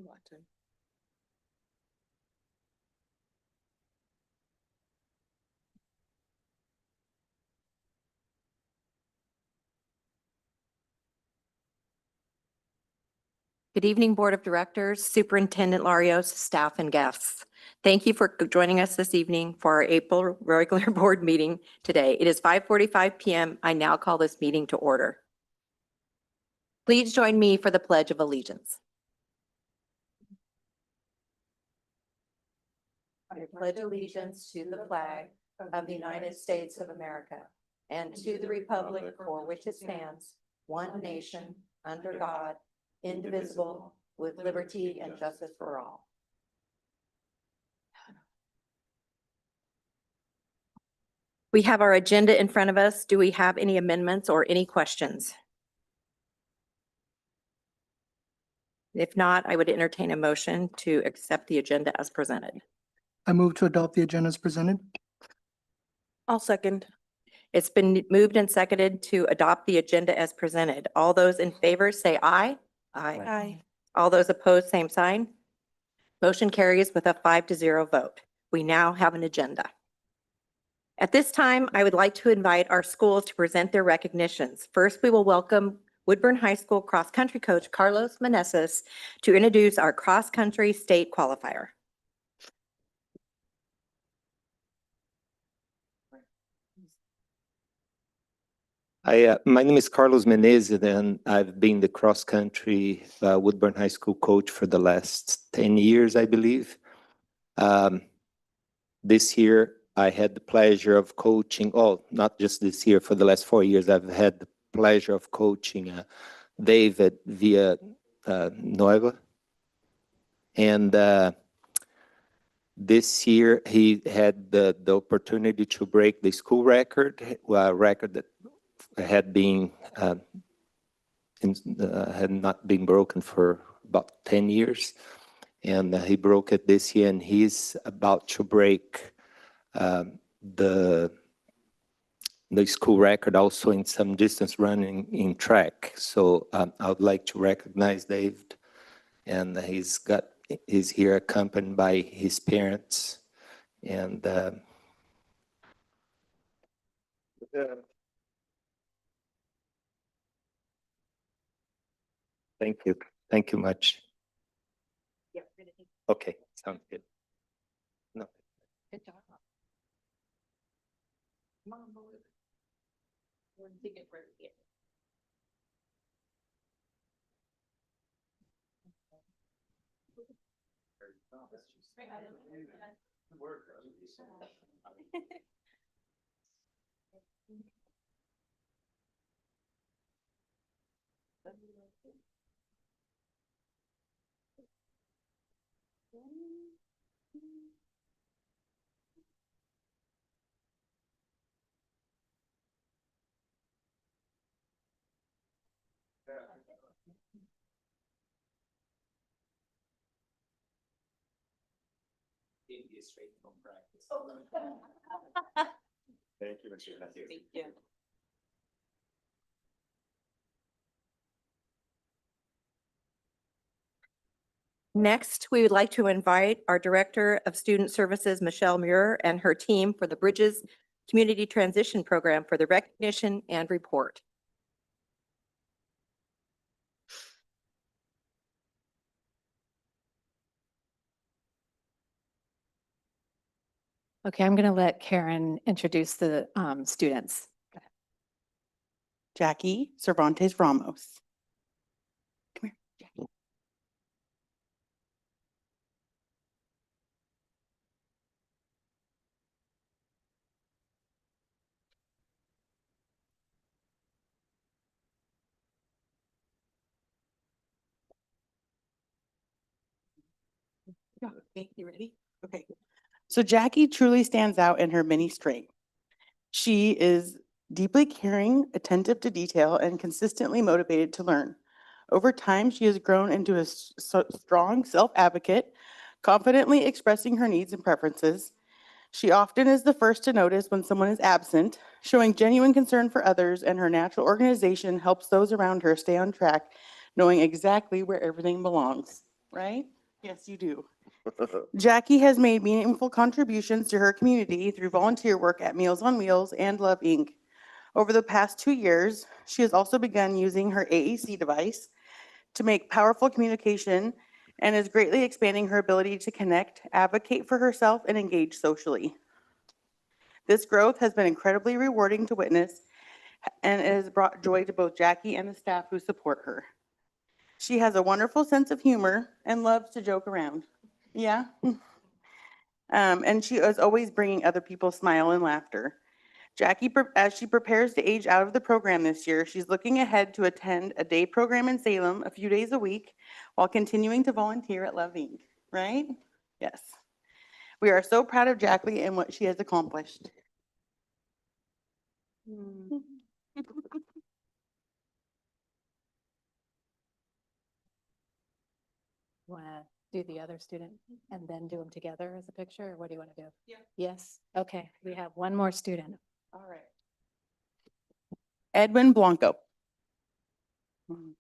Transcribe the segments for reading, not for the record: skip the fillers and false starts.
Watson. Good evening, Board of Directors, Superintendent Larios, staff, and guests. Thank you for joining us this evening for our April regular board meeting today. It is 5:45 p.m. I now call this meeting to order. Please join me for the Pledge of Allegiance. I pledge allegiance to the flag of the United States of America and to the republic for which it stands, one nation, under God, indivisible, with liberty and justice for all. We have our agenda in front of us. Do we have any amendments or any questions? If not, I would entertain a motion to accept the agenda as presented. I move to adopt the agenda as presented. I'll second. It's been moved and seconded to adopt the agenda as presented. All those in favor say aye. Aye. All those opposed, same sign. Motion carries with a 5-0 vote. We now have an agenda. At this time, I would like to invite our schools to present their recognitions. First, we will welcome Woodburn High School cross-country coach Carlos Meneses to introduce our cross-country state qualifier. My name is Carlos Menezes, and I've been the cross-country Woodburn High School coach for the last 10 years, I believe. This year, I had the pleasure of coaching, not just this year, for the last 4 years, I've had the pleasure of coaching David Villanueva. And this year, he had the opportunity to break the school record, record that had not been broken for about 10 years. And he broke it this year, and he's about to break the school record also in some distance running in track. So I would like to recognize David, and he's here accompanied by his parents. And thank you. Thank you much. Okay, sounds good. No. Good job. Come on, boy. We're gonna take it where we get. Straight from practice. Thank you, Mr. Matthew. Thank you. Next, we would like to invite our Director of Student Services, Michelle Muir, and her team for the Bridges Community Transition Program for the recognition and report. Okay, I'm going to let Karen introduce the students. Jackie Cervantes Ramos. Come here, Jackie. Yeah, okay, you ready? Okay. So Jackie truly stands out in her many strengths. She is deeply caring, attentive to detail, and consistently motivated to learn. Over time, she has grown into a strong self-advocate, confidently expressing her needs and preferences. She often is the first to notice when someone is absent, showing genuine concern for others, and her natural organization helps those around her stay on track, knowing exactly where everything belongs. right? Yes, you do. Jackie has made meaningful contributions to her community through volunteer work at Meals on Wheels and Love Inc. Over the past 2 years, she has also begun using her AAC device to make powerful communication and is greatly expanding her ability to connect, advocate for herself, and engage socially. This growth has been incredibly rewarding to witness, and it has brought joy to both Jackie and the staff who support her. She has a wonderful sense of humor and loves to joke around. Yeah? And she is always bringing other people smile and laughter. Jackie, as she prepares to age out of the program this year, she's looking ahead to attend a day program in Salem a few days a week while continuing to volunteer at Love Inc., right? Yes. We are so proud of Jackie and what she has accomplished. Want to do the other student and then do them together as a picture, or what do you want to do? Yeah. Yes, okay, we have one more student. All right. Edwin Blanco. You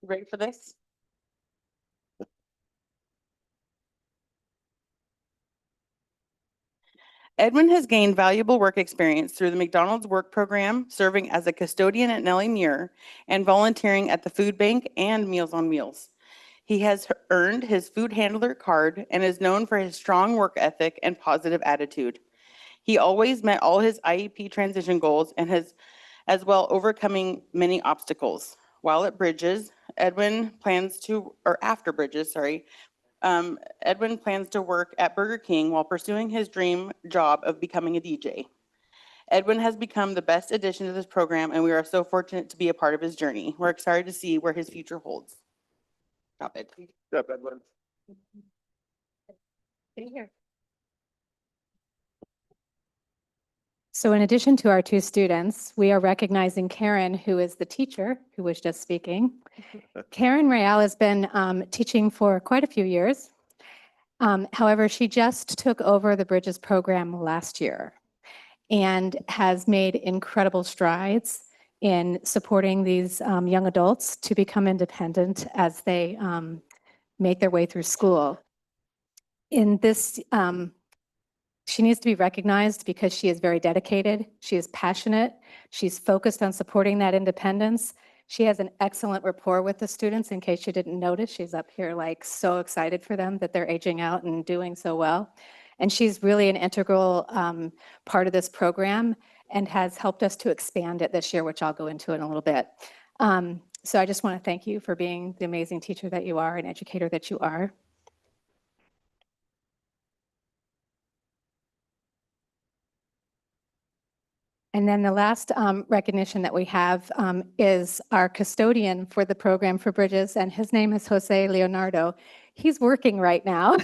ready for this? Edwin has gained valuable work experience through the McDonald's work program, serving as a custodian at Nellie Muir and volunteering at the food bank and Meals on Wheels. He has earned his food handler card and is known for his strong work ethic and positive attitude. He always met all his IEP transition goals and has as well overcoming many obstacles. While at Bridges, Edwin plans to, or after Bridges, sorry, Edwin plans to work at Burger King while pursuing his dream job of becoming a DJ. Edwin has become the best addition to this program, and we are so fortunate to be a part of his journey. We're excited to see where his future holds. Stop it. So in addition to our two students, we are recognizing Karen, who is the teacher who was just speaking. Karen Real has been teaching for quite a few years. However, she just took over the Bridges program last year and has made incredible strides in supporting these young adults to become independent as they make their way through school. In this, she needs to be recognized because she is very dedicated, she is passionate, she's focused on supporting that independence. She has an excellent rapport with the students. In case you didn't notice, she's up here like so excited for them that they're aging out and doing so well. And she's really an integral part of this program and has helped us to expand it this year, which I'll go into in a little bit. So I just want to thank you for being the amazing teacher that you are and educator that you are. And then the last recognition that we have is our custodian for the program for Bridges, and his name is Jose Leonardo. He's working right now,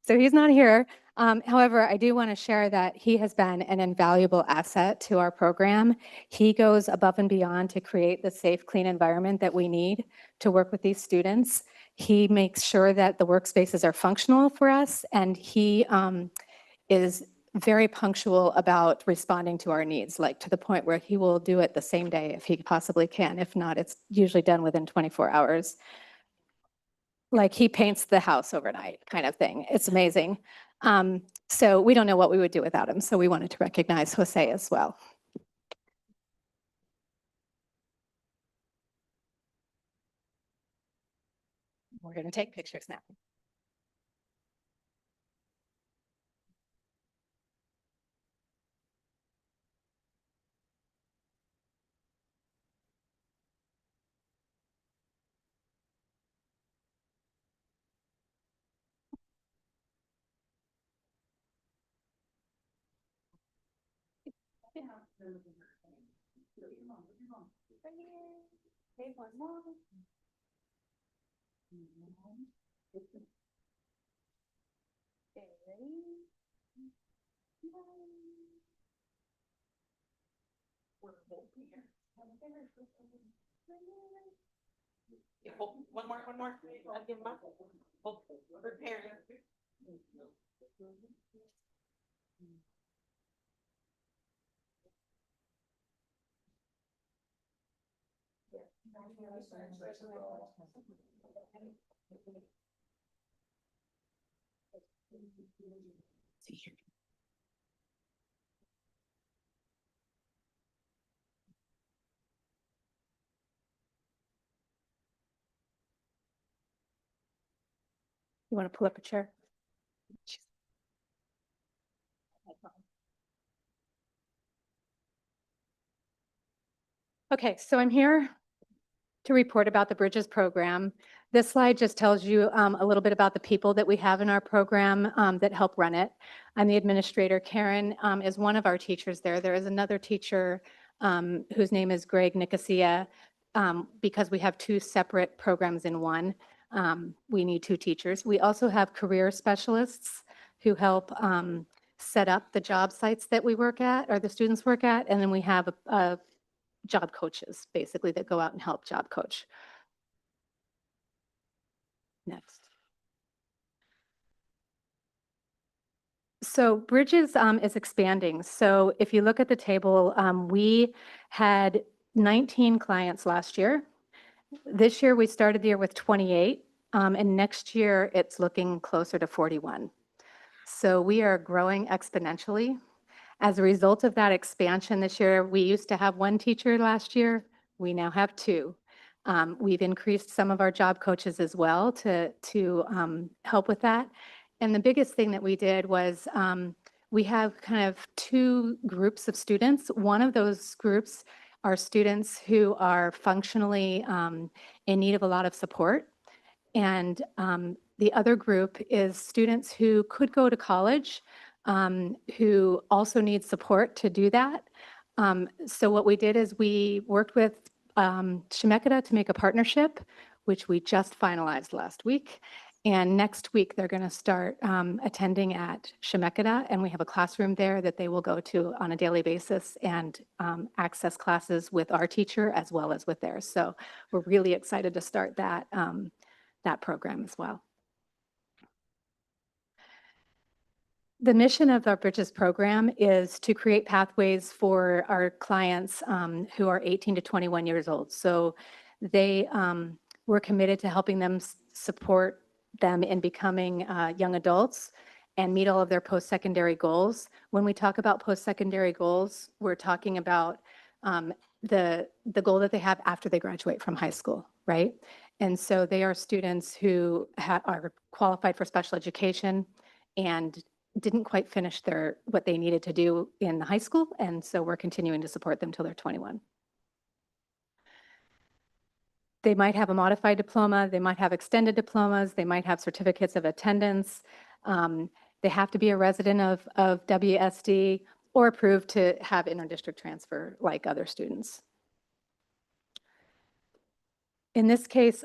so he's not here. However, I do want to share that he has been an invaluable asset to our program. He goes above and beyond to create the safe, clean environment that we need to work with these students. He makes sure that the workspaces are functional for us, and he is very punctual about responding to our needs, like to the point where he will do it the same day if he possibly can. If not, it's usually done within 24 hours. Like he paints the house overnight kind of thing. It's amazing. So we don't know what we would do without him. So we wanted to recognize Jose as well. We're going to take pictures now. One more. I'll give him up. Prepare. See here. You want to pull up a chair? Okay, so I'm here to report about the Bridges program. This slide just tells you a little bit about the people that we have in our program that help run it. I'm the administrator. Karen is one of our teachers there. There is another teacher whose name is Greg Nicosia. Because we have two separate programs in one, we need two teachers. We also have career specialists who help set up the job sites that we work at or the students work at. And then we have a job coaches, basically, that go out and help job coach. Next. So Bridges is expanding. So if you look at the table, we had 19 clients last year. This year, we started the year with 28, and next year, it's looking closer to 41. So we are growing exponentially. As a result of that expansion this year, we used to have one teacher last year. We now have two. We've increased some of our job coaches as well to help with that. And the biggest thing that we did was we have kind of two groups of students. One of those groups are students who are functionally in need of a lot of support. And the other group is students who could go to college, who also need support to do that. So what we did is we worked with Chemeketa to make a partnership, which we just finalized last week. And next week, they're going to start attending at Chemeketa, and we have a classroom there that they will go to on a daily basis and access classes with our teacher as well as with theirs. So we're really excited to start that, that program as well. The mission of our Bridges program is to create pathways for our clients who are 18 to 21 years old. So we're committed to helping them support them in becoming young adults and meet all of their post-secondary goals. When we talk about post-secondary goals, we're talking about the goal that they have after they graduate from high school, right? And so they are students who are qualified for special education and didn't quite finish what they needed to do in high school. And so we're continuing to support them till they're 21. They might have a modified diploma, they might have extended diplomas, they might have certificates of attendance. They have to be a resident of WSD or approved to have inter-district transfer like other students. In this case,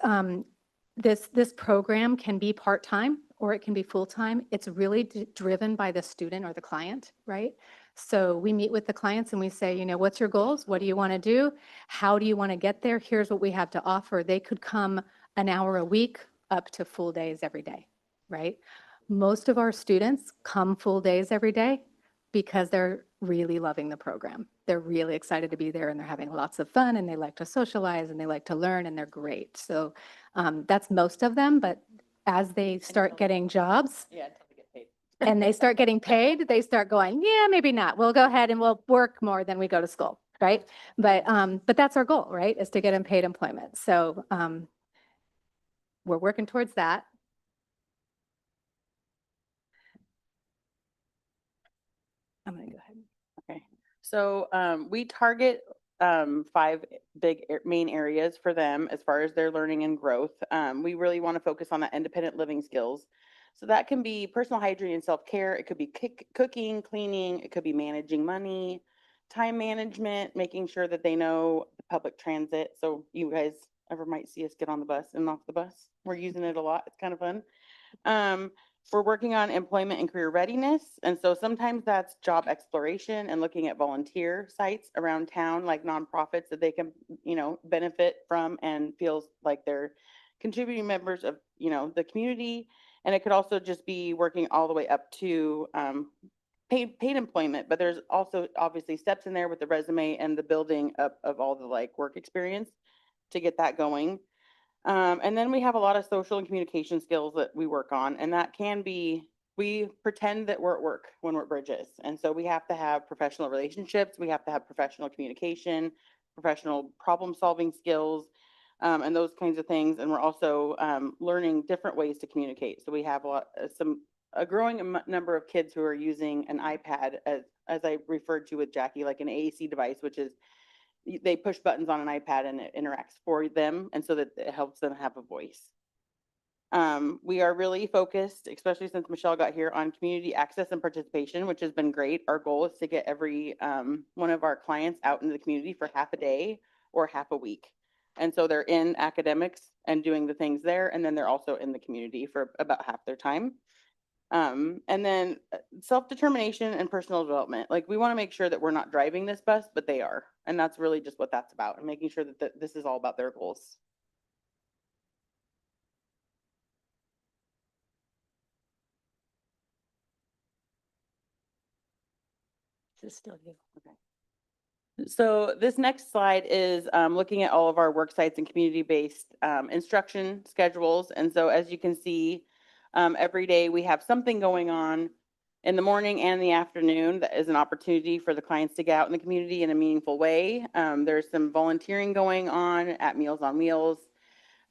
this program can be part-time or it can be full-time. It's really driven by the student or the client, right? So we meet with the clients and we say, you know, what's your goals? What do you want to do? How do you want to get there? Here's what we have to offer. They could come an hour a week up to full days every day, right? Most of our students come full days every day because they're really loving the program. They're really excited to be there and they're having lots of fun and they like to socialize and they like to learn and they're great. So that's most of them, but as they start getting jobs, Yeah, until they get paid. and they start getting paid, they start going, yeah, maybe not. We'll go ahead and we'll work more than we go to school, right? But that's our goal, right? Is to get them paid employment. So we're working towards that. I'm gonna go ahead. Okay, so we target 5 big main areas for them as far as their learning and growth. We really want to focus on that independent living skills. So that can be personal hygiene and self-care. It could be cooking, cleaning. It could be managing money, time management, making sure that they know the public transit. So you guys ever might see us get on the bus and off the bus. We're using it a lot. It's kind of fun. We're working on employment and career readiness. And so sometimes that's job exploration and looking at volunteer sites around town, like nonprofits that they can, you know, benefit from and feels like they're contributing members of, you know, the community. And it could also just be working all the way up to paid employment, but there's also obviously steps in there with the resume and the building up of all the like work experience. to get that going. And then we have a lot of social and communication skills that we work on, and that can be, we pretend that we're at work when we're at Bridges. And so we have to have professional relationships, we have to have professional communication, professional problem solving skills, and those kinds of things. And we're also learning different ways to communicate. So we have a growing number of kids who are using an iPad as I referred to with Jackie, like an AAC device, which is they push buttons on an iPad and it interacts for them, and so that it helps them have a voice. We are really focused, especially since Michelle got here, on community access and participation, which has been great. Our goal is to get every one of our clients out into the community for half a day or half a week. And so they're in academics and doing the things there, and then they're also in the community for about half their time. And then self-determination and personal development. Like, we want to make sure that we're not driving this bus, but they are. And that's really just what that's about, and making sure that this is all about their goals. This is still you. So this next slide is looking at all of our work sites and community-based instruction schedules. And so as you can see, every day we have something going on in the morning and the afternoon that is an opportunity for the clients to get out in the community in a meaningful way. There's some volunteering going on at Meals on Wheels,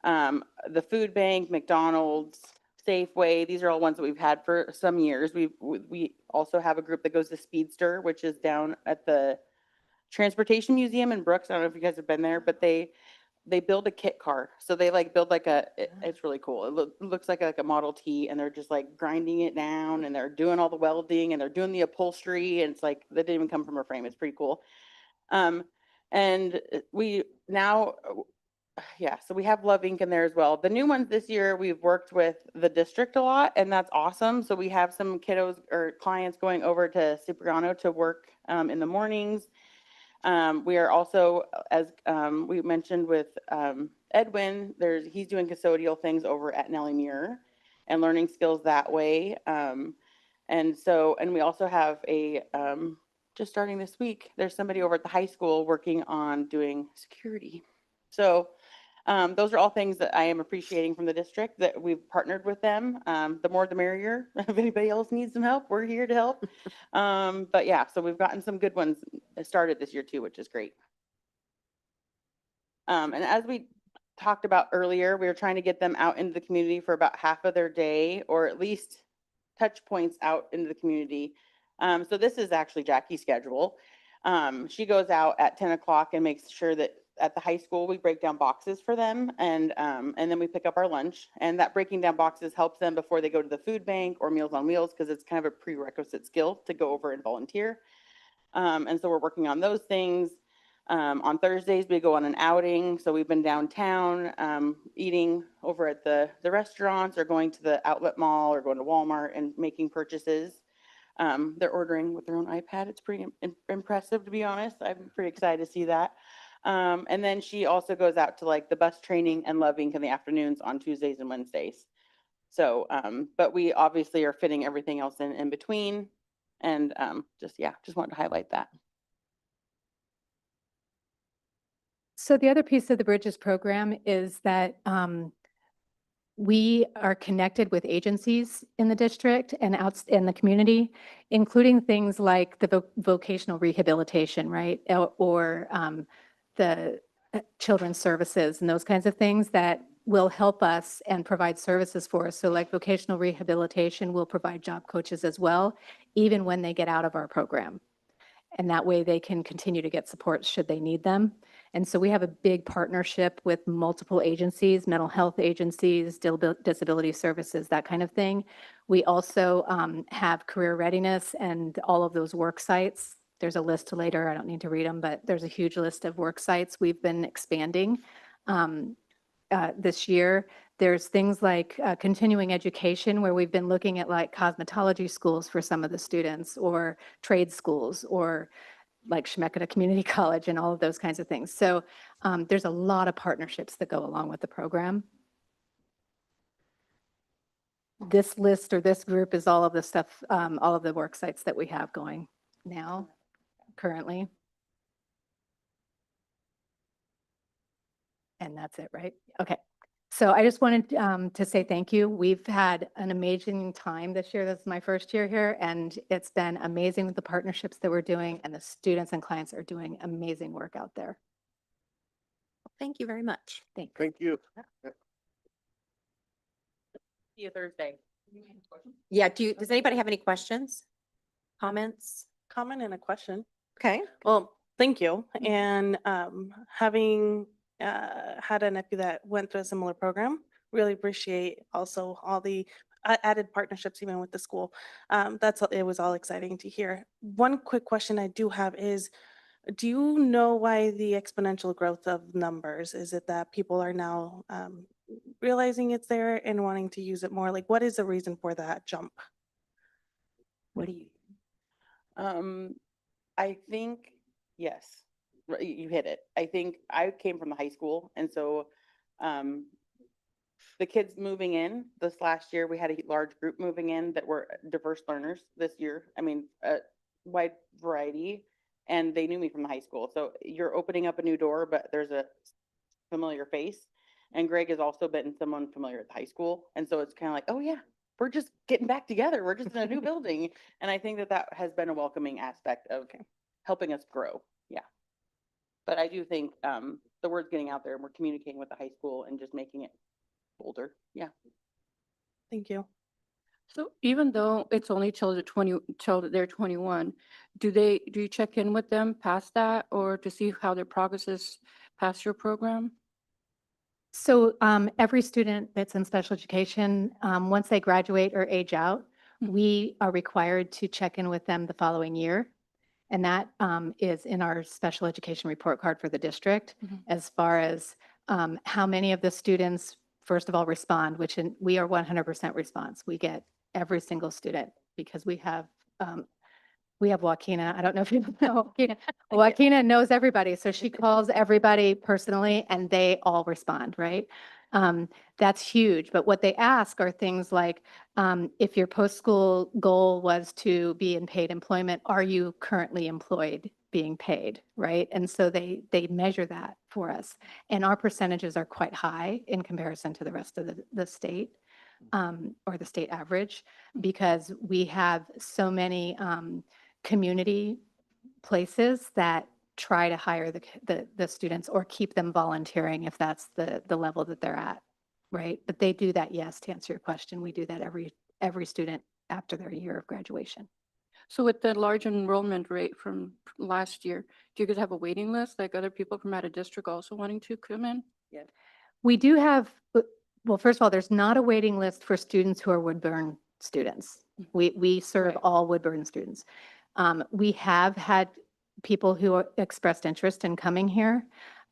the food bank, McDonald's, Safeway. These are all ones that we've had for some years. We also have a group that goes to Speedster, which is down at the Transportation Museum in Brooks. I don't know if you guys have been there, but they build a kit car. So they like build like it's really cool. It looks like a Model T, and they're just like grinding it down, and they're doing all the welding, and they're doing the upholstery, and it's like, that didn't even come from a frame. It's pretty cool. And we now, yeah, so we have Love Inc. in there as well. The new ones this year, we've worked with the district a lot, and that's awesome. So we have some kiddos or clients going over to Cipriano to work in the mornings. We are also, as we mentioned with Edwin, he's doing custodial things over at Nellie Muir and learning skills that way. And we also have just starting this week, there's somebody over at the high school working on doing security. So those are all things that I am appreciating from the district, that we've partnered with them. The more the merrier. If anybody else needs some help, we're here to help. But yeah, so we've gotten some good ones started this year too, which is great. And as we talked about earlier, we were trying to get them out into the community for about half of their day, or at least touch points out into the community. So this is actually Jackie's schedule. She goes out at 10 o'clock and makes sure that at the high school, we break down boxes for them, and then we pick up our lunch. And that breaking down boxes helps them before they go to the food bank or Meals on Wheels, because it's kind of a prerequisite skill to go over and volunteer. And so we're working on those things. On Thursdays, we go on an outing. So we've been downtown, eating over at the restaurants, or going to the outlet mall, or going to Walmart and making purchases. They're ordering with their own iPad. It's pretty impressive, to be honest. I'm pretty excited to see that. And then she also goes out to like the bus training and Love Inc. in the afternoons on Tuesdays and Wednesdays. So, but we obviously are fitting everything else in between, and just wanted to highlight that. So the other piece of the Bridges program is that we are connected with agencies in the district and out in the community, including things like the vocational rehabilitation, right? Or the children's services and those kinds of things that will help us and provide services for us. So like vocational rehabilitation will provide job coaches as well, even when they get out of our program. And that way they can continue to get support should they need them. And so we have a big partnership with multiple agencies, mental health agencies, disability services, that kind of thing. We also have career readiness and all of those work sites. There's a list later, I don't need to read them, but there's a huge list of work sites we've been expanding this year. There's things like continuing education, where we've been looking at like cosmetology schools for some of the students, or trade schools, or like Chemeketa Community College, and all of those kinds of things. So there's a lot of partnerships that go along with the program. This list, or this group, is all of the stuff, all of the work sites that we have going now, currently. And that's it, right? Okay. So I just wanted to say thank you. We've had an amazing time this year. This is my first year here, and it's been amazing with the partnerships that we're doing, and the students and clients are doing amazing work out there. Thank you very much. Thanks. Thank you. See you Thursday. Yeah, does anybody have any questions? Comments? Comment and a question. Okay. Well, thank you. And having had a nephew that went through a similar program, really appreciate also all the added partnerships even with the school. It was all exciting to hear. One quick question I do have is, do you know why the exponential growth of numbers? Is it that people are now realizing it's there and wanting to use it more? Like, what is the reason for that jump? What do you? I think, yes, you hit it. I think I came from the high school, and so the kids moving in this last year, we had a large group moving in that were diverse learners this year. I mean, a wide variety, and they knew me from the high school. So you're opening up a new door, but there's a familiar face. And Greg has also been someone familiar at the high school. And so it's kind of like, oh yeah, we're just getting back together. We're just in a new building. And I think that that has been a welcoming aspect of helping us grow. Yeah. But I do think the word's getting out there, and we're communicating with the high school and just making it bolder. Yeah. Thank you. So even though it's only till they're 21, do you check in with them past that, or to see how their progress is past your program? So every student that's in special education, once they graduate or age out, we are required to check in with them the following year. And that is in our special education report card for the district, as far as how many of the students, first of all, respond, we are 100% response. We get every single student, because we have Joaquina. I don't know if you know Joaquina. Joaquina knows everybody, so she calls everybody personally, and they all respond, right? That's huge. But what they ask are things like, if your post-school goal was to be in paid employment, are you currently employed being paid, right? And so they measure that for us. And our percentages are quite high in comparison to the rest of the state, or the state average, because we have so many community places that try to hire the students or keep them volunteering if that's the level that they're at, right? But they do that, yes, to answer your question. We do that every student after their year of graduation. So with the large enrollment rate from last year, do you guys have a waiting list, like other people from out of district also wanting to come in? We do have, well, first of all, there's not a waiting list for students who are Woodburn students. We serve Right. all Woodburn students. We have had people who expressed interest in coming here.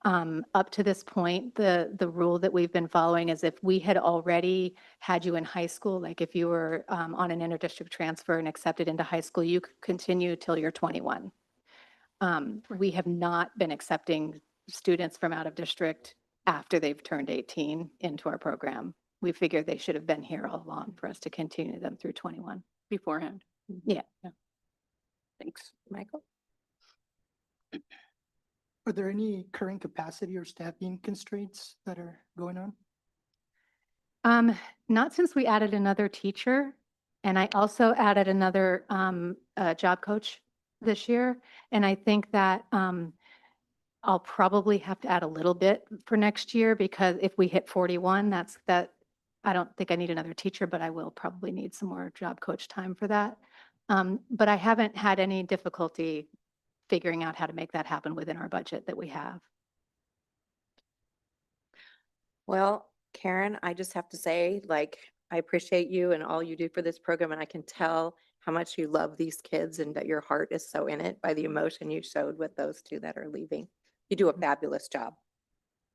Up to this point, the rule that we've been following is if we had already had you in high school, like if you were on an interdistrict transfer and accepted into high school, you could continue till you're 21. We have not been accepting students from out of district after they've turned 18 into our program. We figured they should have been here all along for us to continue them through 21. Beforehand? Yeah. Thanks. Michael? Are there any current capacity or staffing constraints that are going on? Not since we added another teacher, and I also added another job coach this year. And I think that I'll probably have to add a little bit for next year, because if we hit 41, I don't think I need another teacher, but I will probably need some more job coach time for that. But I haven't had any difficulty figuring out how to make that happen within our budget that we have. Well, Karen, I just have to say, like, I appreciate you and all you do for this program, and I can tell how much you love these kids and that your heart is so in it by the emotion you showed with those two that are leaving. You do a fabulous job.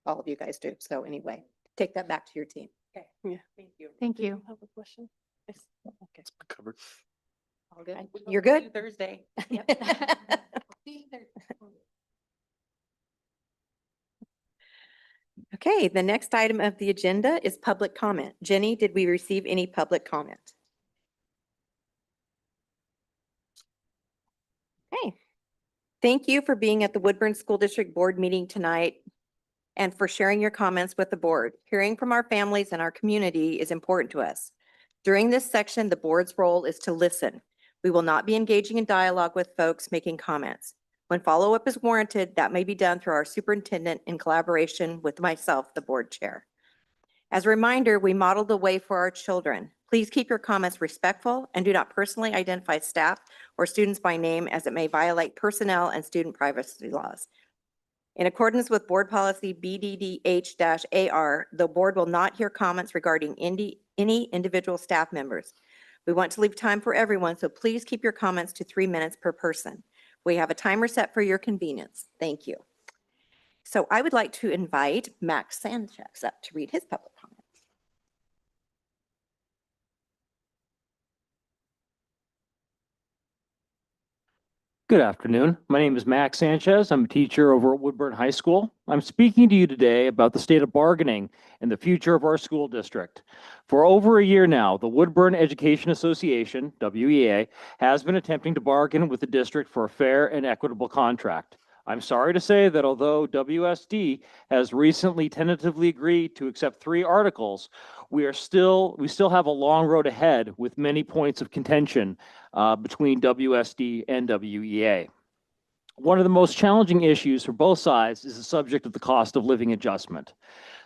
All of you guys do. So anyway, take that back to your team. Okay. Yeah. Thank you. Thank Did you. Have a question? Yes. Okay. Covered. All good. You're good? Thursday. Okay, the next item of the agenda is public comment. Jenny, did we receive any public comment? Okay. Thank you for being at the Woodburn School District Board meeting tonight. and for sharing your comments with the board. Hearing from our families and our community is important to us. During this section, the board's role is to listen. We will not be engaging in dialogue with folks making comments. When follow-up is warranted, that may be done through our superintendent in collaboration with myself, the board chair. As a reminder, we model the way for our children. Please keep your comments respectful and do not personally identify staff or students by name, as it may violate personnel and student privacy laws. In accordance with Board Policy BDDH-AR, the board will not hear comments regarding any individual staff members. We want to leave time for everyone, so please keep your comments to 3 minutes per person. We have a timer set for your convenience. Thank you. So I would like to invite Max Sanchez up to read his public comments. Good afternoon. My name is Max Sanchez. I'm a teacher over at Woodburn High School. I'm speaking to you today about the state of bargaining and the future of our school district. For over a year now, the Woodburn Education Association, WEA, has been attempting to bargain with the district for a fair and equitable contract. I'm sorry to say that although WSD has recently tentatively agreed to accept 3 articles, we still have a long road ahead with many points of contention between WSD and WEA. One of the most challenging issues for both sides is the subject of the cost of living adjustment.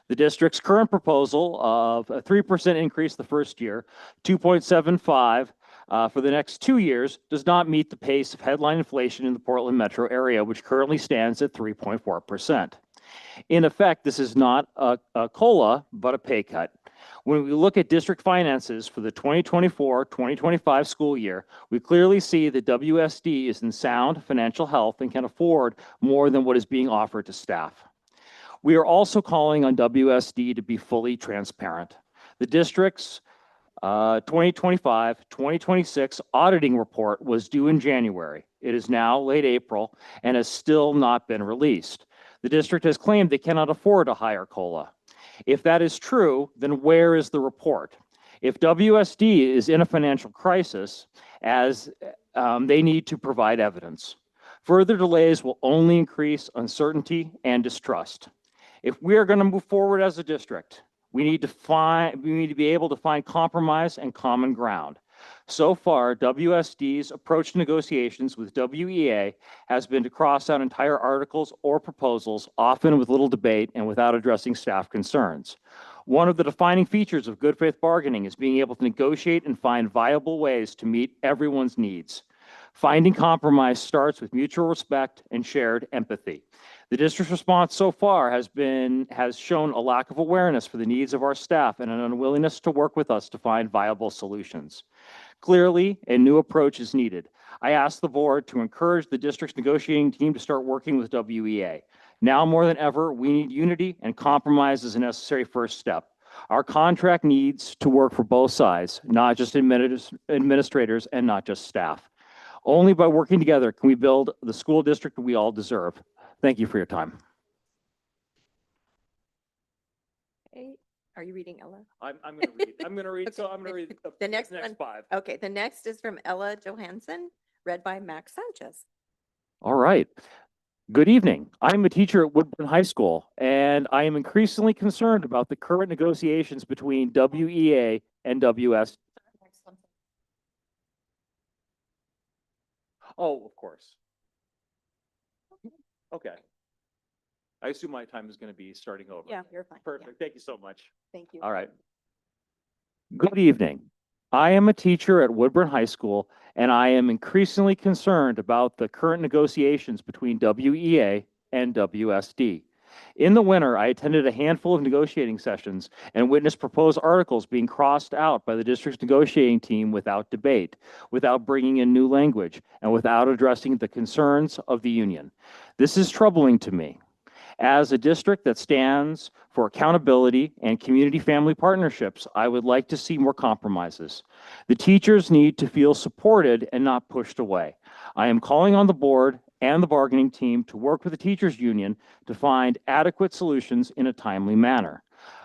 The district's current proposal of a 3% increase the first year, 2.75 for the next 2 years, does not meet the pace of headline inflation in the Portland metro area, which currently stands at 3.4%. In effect, this is not a COLA, but a pay cut. When we look at district finances for the 2024-2025 school year, we clearly see that WSD is in sound financial health and can afford more than what is being offered to staff. We are also calling on WSD to be fully transparent. The district's 2025-2026 auditing report was due in January. It is now late April and has still not been released. The district has claimed they cannot afford a higher COLA. If that is true, then where is the report? If WSD is in a financial crisis, they need to provide evidence. Further delays will only increase uncertainty and distrust. If we are going to move forward as a district, we need to be able to find compromise and common ground. So far, WSD's approach to negotiations with WEA has been to cross out entire articles or proposals, often with little debate and without addressing staff concerns. One of the defining features of good faith bargaining is being able to negotiate and find viable ways to meet everyone's needs. Finding compromise starts with mutual respect and shared empathy. The district's response so far has shown a lack of awareness for the needs of our staff and an unwillingness to work with us to find viable solutions. Clearly, a new approach is needed. I ask the board to encourage the district's negotiating team to start working with WEA. Now more than ever, we need unity, and compromise is a necessary first step. Our contract needs to work for both sides, not just administrators and not just staff. Only by working together can we build the school district we all deserve. Thank you for your time. Okay, are you reading Ella? I'm going to read. I'm going to read. So I'm going to read The next next one. 5. Okay, the next is from Ella Johansson, read by Max Sanchez. All right. Good evening. I'm a teacher at Woodburn High School, and I am increasingly concerned about the current negotiations between WEA and WS. Oh, of course. Okay. I assume my time is going to be starting over. Yeah. You're fine. Yeah, Perfect. Thank you so much. thank you. All right. Good evening. I am a teacher at Woodburn High School, and I am increasingly concerned about the current negotiations between WEA and WSD. In the winter, I attended a handful of negotiating sessions and witnessed proposed articles being crossed out by the district's negotiating team without debate, without bringing in new language, and without addressing the concerns of the union. This is troubling to me. As a district that stands for accountability and community family partnerships, I would like to see more compromises. The teachers need to feel supported and not pushed away. I am calling on the board and the bargaining team to work with the teachers union to find adequate solutions in a timely manner.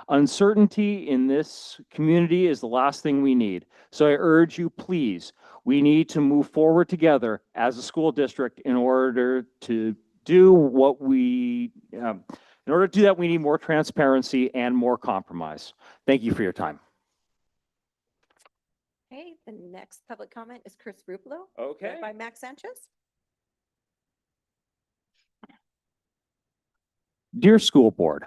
Uncertainty in this community is the last thing we need. So I urge you, please, we need to move forward together as a school district in order to do what we In order to do that, we need more transparency and more compromise. Thank you for your time. Okay, the next public comment is Chris Ruffalo. Okay. Read by Max Sanchez. Dear School Board,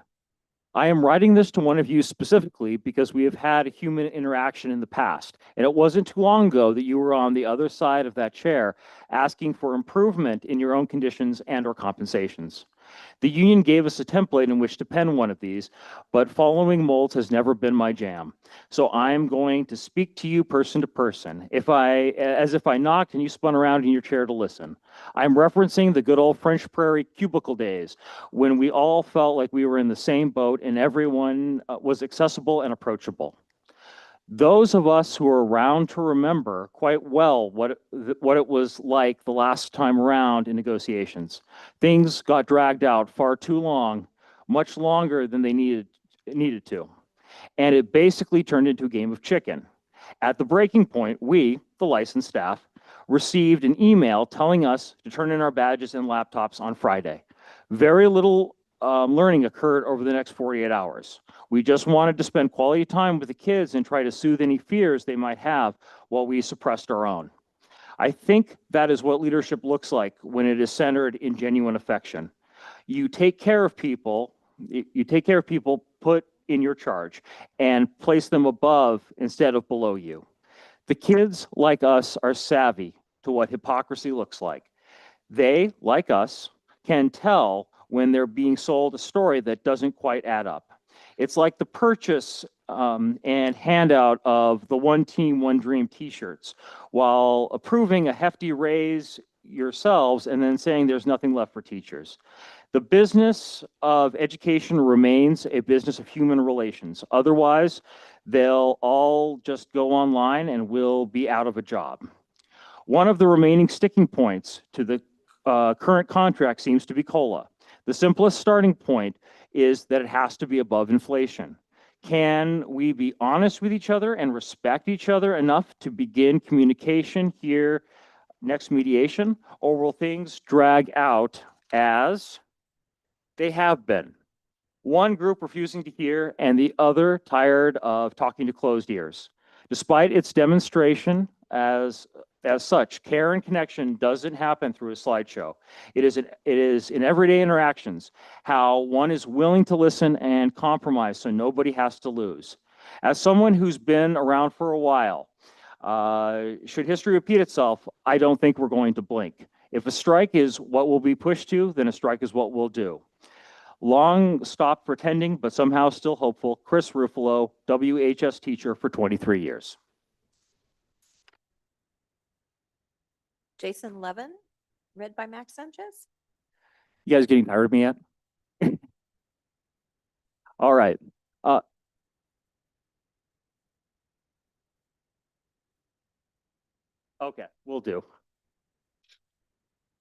I am writing this to one of you specifically because we have had a human interaction in the past, and it wasn't too long ago that you were on the other side of that chair asking for improvement in your own conditions and/or compensations. The union gave us a template in which to pen one of these, but following molds has never been my jam. So I'm going to speak to you person to person, as if I knocked and you spun around in your chair to listen. I'm referencing the good old French Prairie cubicle days when we all felt like we were in the same boat and everyone was accessible and approachable. Those of us who are around to remember quite well what it was like the last time around in negotiations. Things got dragged out far too long, much longer than they needed to. And it basically turned into a game of chicken. At the breaking point, we, the licensed staff, received an email telling us to turn in our badges and laptops on Friday. Very little learning occurred over the next 48 hours. We just wanted to spend quality time with the kids and try to soothe any fears they might have while we suppressed our own. I think that is what leadership looks like when it is centered in genuine affection. You take care of people put in your charge and place them above instead of below you. The kids, like us, are savvy to what hypocrisy looks like. They, like us, can tell when they're being sold a story that doesn't quite add up. It's like the purchase and handout of the One Team, One Dream t-shirts while approving a hefty raise yourselves and then saying there's nothing left for teachers. The business of education remains a business of human relations. Otherwise, they'll all just go online and we'll be out of a job. One of the remaining sticking points to the current contract seems to be COLA. The simplest starting point is that it has to be above inflation. Can we be honest with each other and respect each other enough to begin communication here next mediation, or will things drag out as they have been? One group refusing to hear and the other tired of talking to closed ears. Despite its demonstration as such, care and connection doesn't happen through a slideshow. It is in everyday interactions, how one is willing to listen and compromise so nobody has to lose. As someone who's been around for a while, should history repeat itself, I don't think we're going to blink. If a strike is what we'll be pushed to, then a strike is what we'll do. Long stop pretending, but somehow still hopeful. Chris Ruffalo, WHS teacher for 23 years. Jason Levin, read by Max Sanchez. You guys getting tired of me yet? All right. Okay, will do.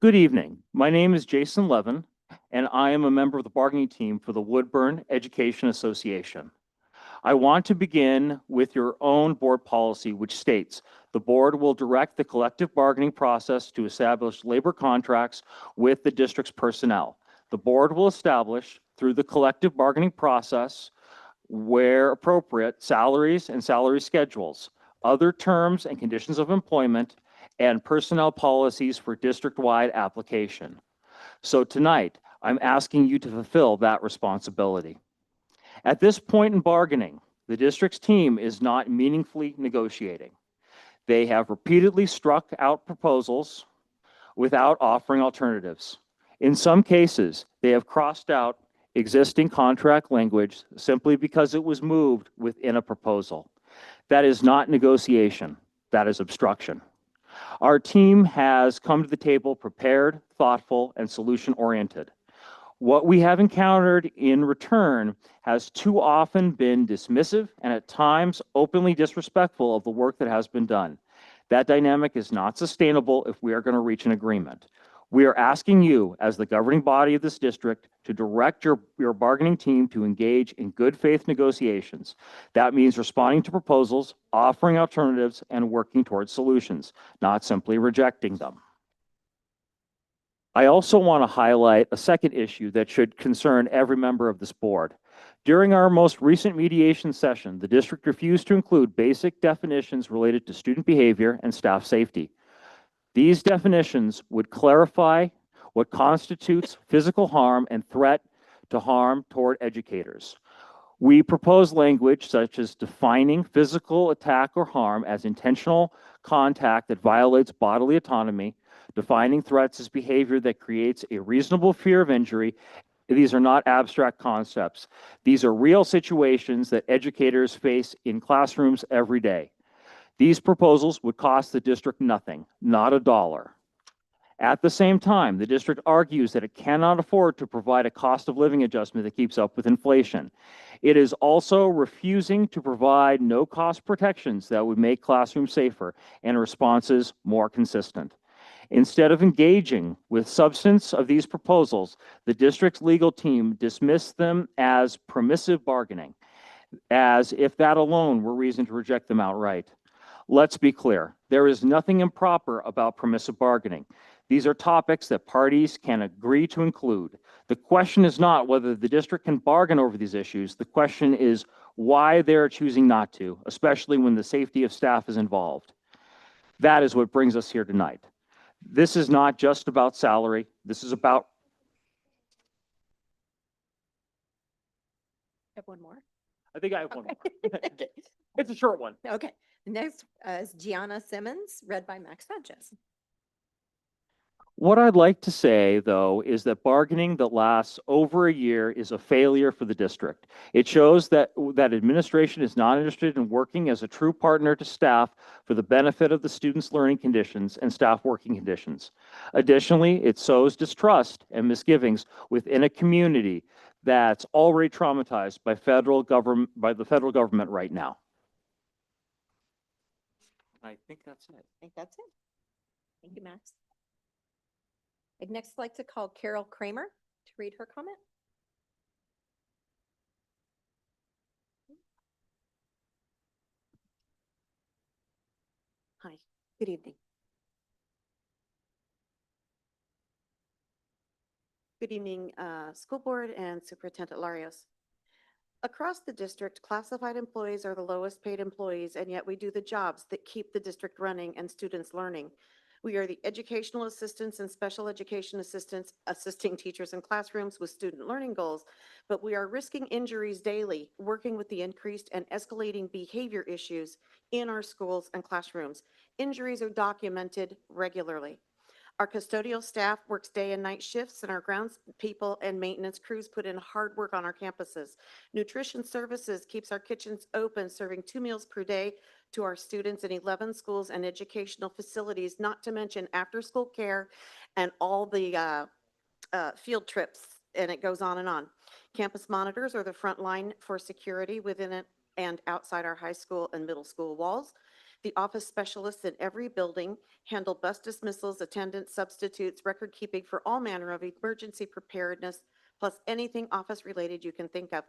Good evening. My name is Jason Levin, and I am a member of the bargaining team for the Woodburn Education Association. I want to begin with your own board policy, which states the board will direct the collective bargaining process to establish labor contracts with the district's personnel. The board will establish through the collective bargaining process, where appropriate, salaries and salary schedules, other terms and conditions of employment, and personnel policies for district-wide application. So tonight, I'm asking you to fulfill that responsibility. At this point in bargaining, the district's team is not meaningfully negotiating. They have repeatedly struck out proposals without offering alternatives. In some cases, they have crossed out existing contract language simply because it was moved within a proposal. That is not negotiation, that is obstruction. Our team has come to the table prepared, thoughtful, and solution-oriented. What we have encountered in return has too often been dismissive and at times openly disrespectful of the work that has been done. That dynamic is not sustainable if we are going to reach an agreement. We are asking you, as the governing body of this district, to direct your bargaining team to engage in good faith negotiations. That means responding to proposals, offering alternatives, and working towards solutions, not simply rejecting them. I also want to highlight a second issue that should concern every member of this board. During our most recent mediation session, the district refused to include basic definitions related to student behavior and staff safety. These definitions would clarify what constitutes physical harm and threat to harm toward educators. We propose language such as defining physical attack or harm as intentional contact that violates bodily autonomy, defining threats as behavior that creates a reasonable fear of injury. These are not abstract concepts. These are real situations that educators face in classrooms every day. These proposals would cost the district nothing, not a dollar. At the same time, the district argues that it cannot afford to provide a cost of living adjustment that keeps up with inflation. It is also refusing to provide no-cost protections that would make classrooms safer and responses more consistent. Instead of engaging with substance of these proposals, the district's legal team dismissed them as permissive bargaining, as if that alone were reason to reject them outright. Let's be clear, there is nothing improper about permissive bargaining. These are topics that parties can agree to include. The question is not whether the district can bargain over these issues. The question is why they're choosing not to, especially when the safety of staff is involved. That is what brings us here tonight. This is not just about salary. This is about. Have one more? I think I have one more. Okay. It's a short one. Okay, next is Gianna Simmons, read by Max Sanchez. What I'd like to say, though, is that bargaining that lasts over a year is a failure for the district. It shows that administration is not interested in working as a true partner to staff for the benefit of the students' learning conditions and staff working conditions. Additionally, it sows distrust and misgivings within a community that's already traumatized by the federal government right now. I think that's it. I think that's it. Thank you, Max. I'd next like to call Carol Kramer to read her comment. Hi, good evening. Good evening, School Board and Superintendent Larios. Across the district, classified employees are the lowest paid employees, and yet we do the jobs that keep the district running and students learning. We are the educational assistants and special education assistants assisting teachers in classrooms with student learning goals, but we are risking injuries daily, working with the increased and escalating behavior issues in our schools and classrooms. Injuries are documented regularly. Our custodial staff works day and night shifts, and our grounds people and maintenance crews put in hard work on our campuses. Nutrition services keeps our kitchens open, serving 2 meals per day to our students in 11 schools and educational facilities, not to mention after-school care and all the field trips, and it goes on and on. Campus monitors are the front line for security within it and outside our high school and middle school walls. The office specialists in every building handle bus dismissals, attendance, substitutes, record keeping for all manner of emergency preparedness, plus anything office related you can think of.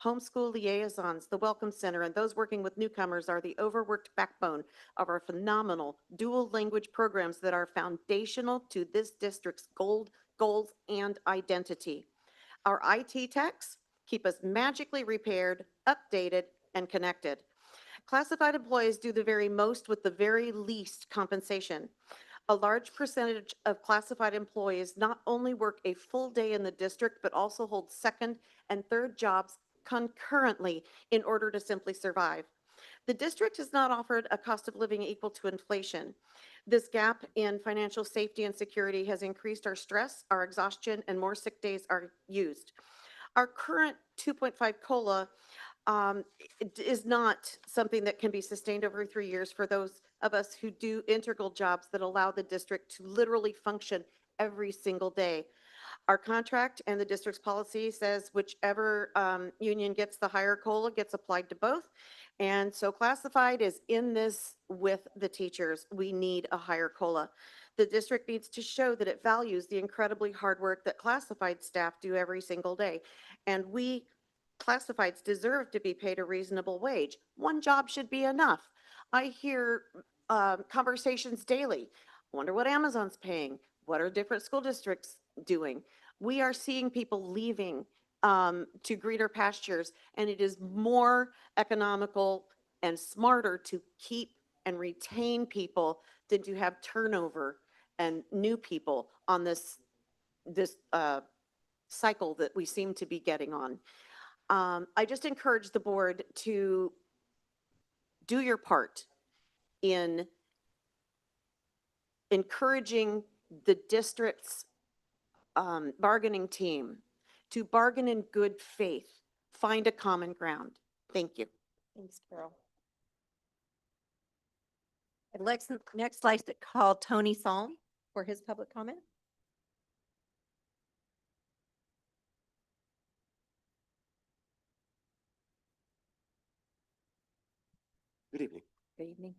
Homeschool liaisons, the Welcome Center, and those working with newcomers are the overworked backbone of our phenomenal dual language programs that are foundational to this district's goals and identity. Our IT techs keep us magically repaired, updated, and connected. Classified employees do the very most with the very least compensation. A large percentage of classified employees not only work a full day in the district, but also hold second and third jobs concurrently in order to simply survive. The district has not offered a cost of living equal to inflation. This gap in financial safety and security has increased our stress, our exhaustion, and more sick days are used. Our current 2.5 COLA is not something that can be sustained over 3 years for those of us who do integral jobs that allow the district to literally function every single day. Our contract and the district's policy says whichever union gets the higher COLA gets applied to both. And so classified is in this with the teachers. We need a higher COLA. The district needs to show that it values the incredibly hard work that classified staff do every single day. And we classifieds deserve to be paid a reasonable wage. One job should be enough. I hear conversations daily. Wonder what Amazon's paying. what are different school districts doing? We are seeing people leaving to greener pastures, and it is more economical and smarter to keep and retain people than to have turnover and new people on this cycle that we seem to be getting on. I just encourage the board to do your part in encouraging the district's bargaining team to bargain in good faith, find a common ground. Thank you. Thanks, Carol. I'd next like to call Tony Salm for his public comment. Good evening. Good evening.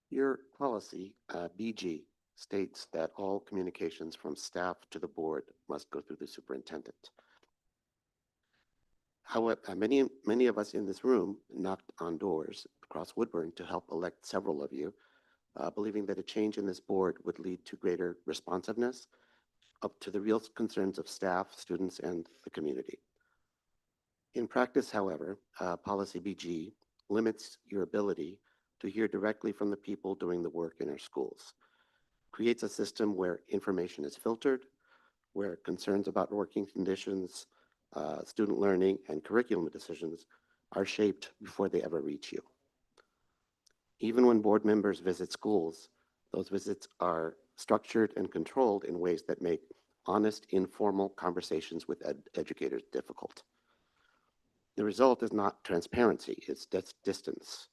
Your policy, BG, states that all communications from staff to the board must go through the superintendent. However, many of us in this room knocked on doors across Woodburn to help elect several of you, believing that a change in this board would lead to greater responsiveness up to the real concerns of staff, students, and the community. In practice, however, policy BG limits your ability to hear directly from the people doing the work in our schools, creates a system where information is filtered, where concerns about working conditions, student learning, and curriculum decisions are shaped before they ever reach you. Even when board members visit schools, those visits are structured and controlled in ways that make honest, informal conversations with educators difficult. The result is not transparency, it's distance.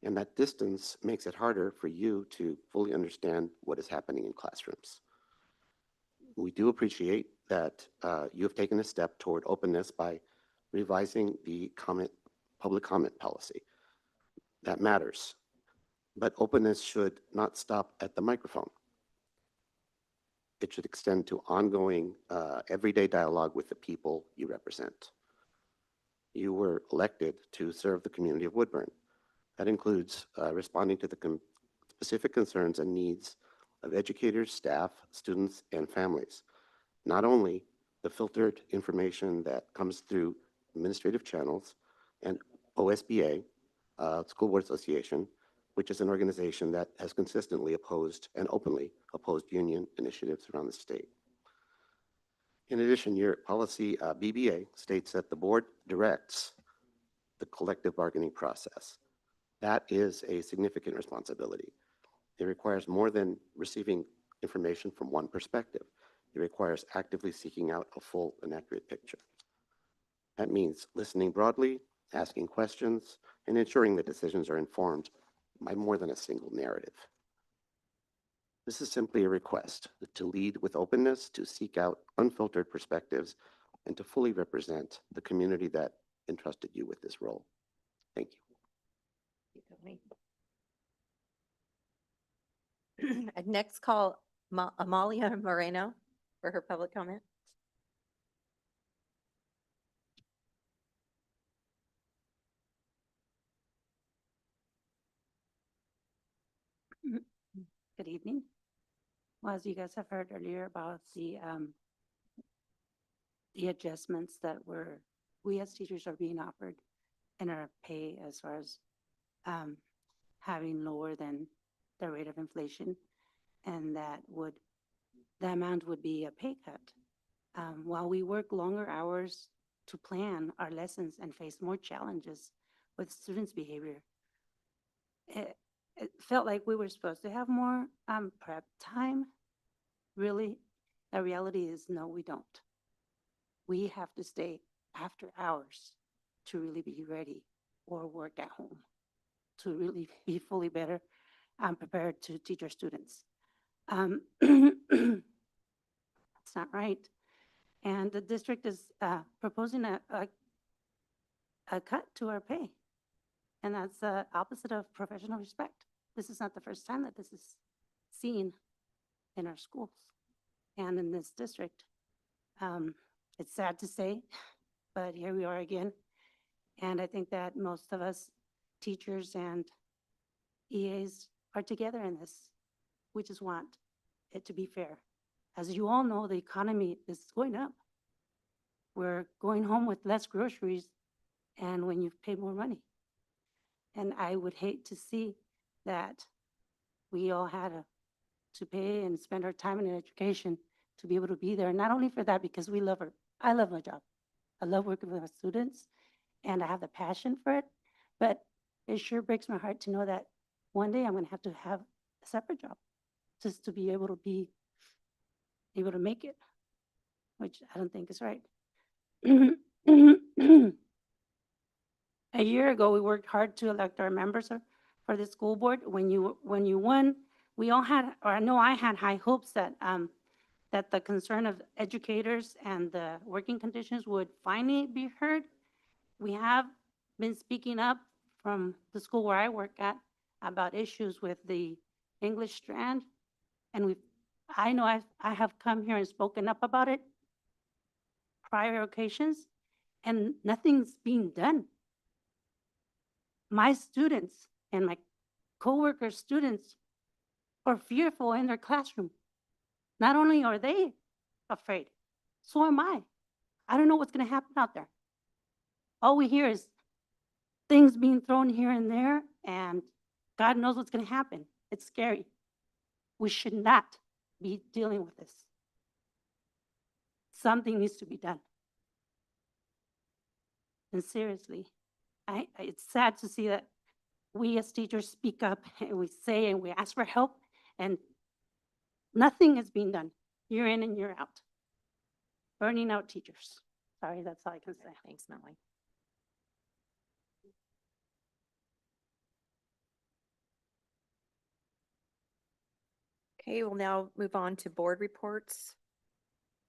And that distance makes it harder for you to fully understand what is happening in classrooms. We do appreciate that you have taken a step toward openness by revising the public comment policy. That matters. But openness should not stop at the microphone. It should extend to ongoing, everyday dialogue with the people you represent. You were elected to serve the community of Woodburn. That includes responding to the specific concerns and needs of educators, staff, students, and families. Not only the filtered information that comes through administrative channels and OSBA, School Board Association, which is an organization that has consistently opposed and openly opposed union initiatives around the state. In addition, your policy BBA states that the board directs the collective bargaining process. That is a significant responsibility. It requires more than receiving information from one perspective. It requires actively seeking out a full and accurate picture. That means listening broadly, asking questions, and ensuring that decisions are informed by more than a single narrative. This is simply a request to lead with openness, to seek out unfiltered perspectives, and to fully represent the community that entrusted you with this role. Thank you. I'd next call Amalia Moreno for her public comment. Good evening. Well, as you guys have heard earlier about the adjustments that we as teachers are being offered in our pay as far as having lower than the rate of inflation, and the amount would be a pay cut. While we work longer hours to plan our lessons and face more challenges with students' behavior, it felt like we were supposed to have more prep time. Really, the reality is no, we don't. We have to stay after hours to really be ready, or work at home to really be fully better prepared to teach our students. That's not right. And the district is proposing a cut to our pay. And that's the opposite of professional respect. This is not the first time that this is seen in our schools and in this district. It's sad to say, but here we are again. And I think that most of us, teachers and EAs, are together in this. We just want it to be fair. As you all know, the economy is going up. We're going home with less groceries and when you've paid more money. And I would hate to see that we all had to pay and spend our time in education to be able to be there. Not only for that, because we love I love my job. I love working with our students and I have the passion for it, but it sure breaks my heart to know that one day I'm gonna have a separate job just to be able to make it, which I don't think is right. A year ago, we worked hard to elect our members for the school board. When you won, we all had, or I know I had high hopes that that the concern of educators and the working conditions would finally be heard. We have been speaking up from the school where I work at about issues with the English strand, and I know I have come here and spoken up about it prior occasions, and nothing's being done. My students and my coworkers' students are fearful in their classroom. Not only are they afraid, so am I. I don't know what's going to happen out there. All we hear is things being thrown here and there, and God knows what's going to happen. It's scary. We should not be dealing with this. Something needs to be done. And seriously, it's sad to see that we as teachers speak up and we say and we ask for help and nothing is being done year in and year out. Burning out teachers. Sorry, that's all I can say. Thanks, Melanie. Okay, we'll now move on to board reports.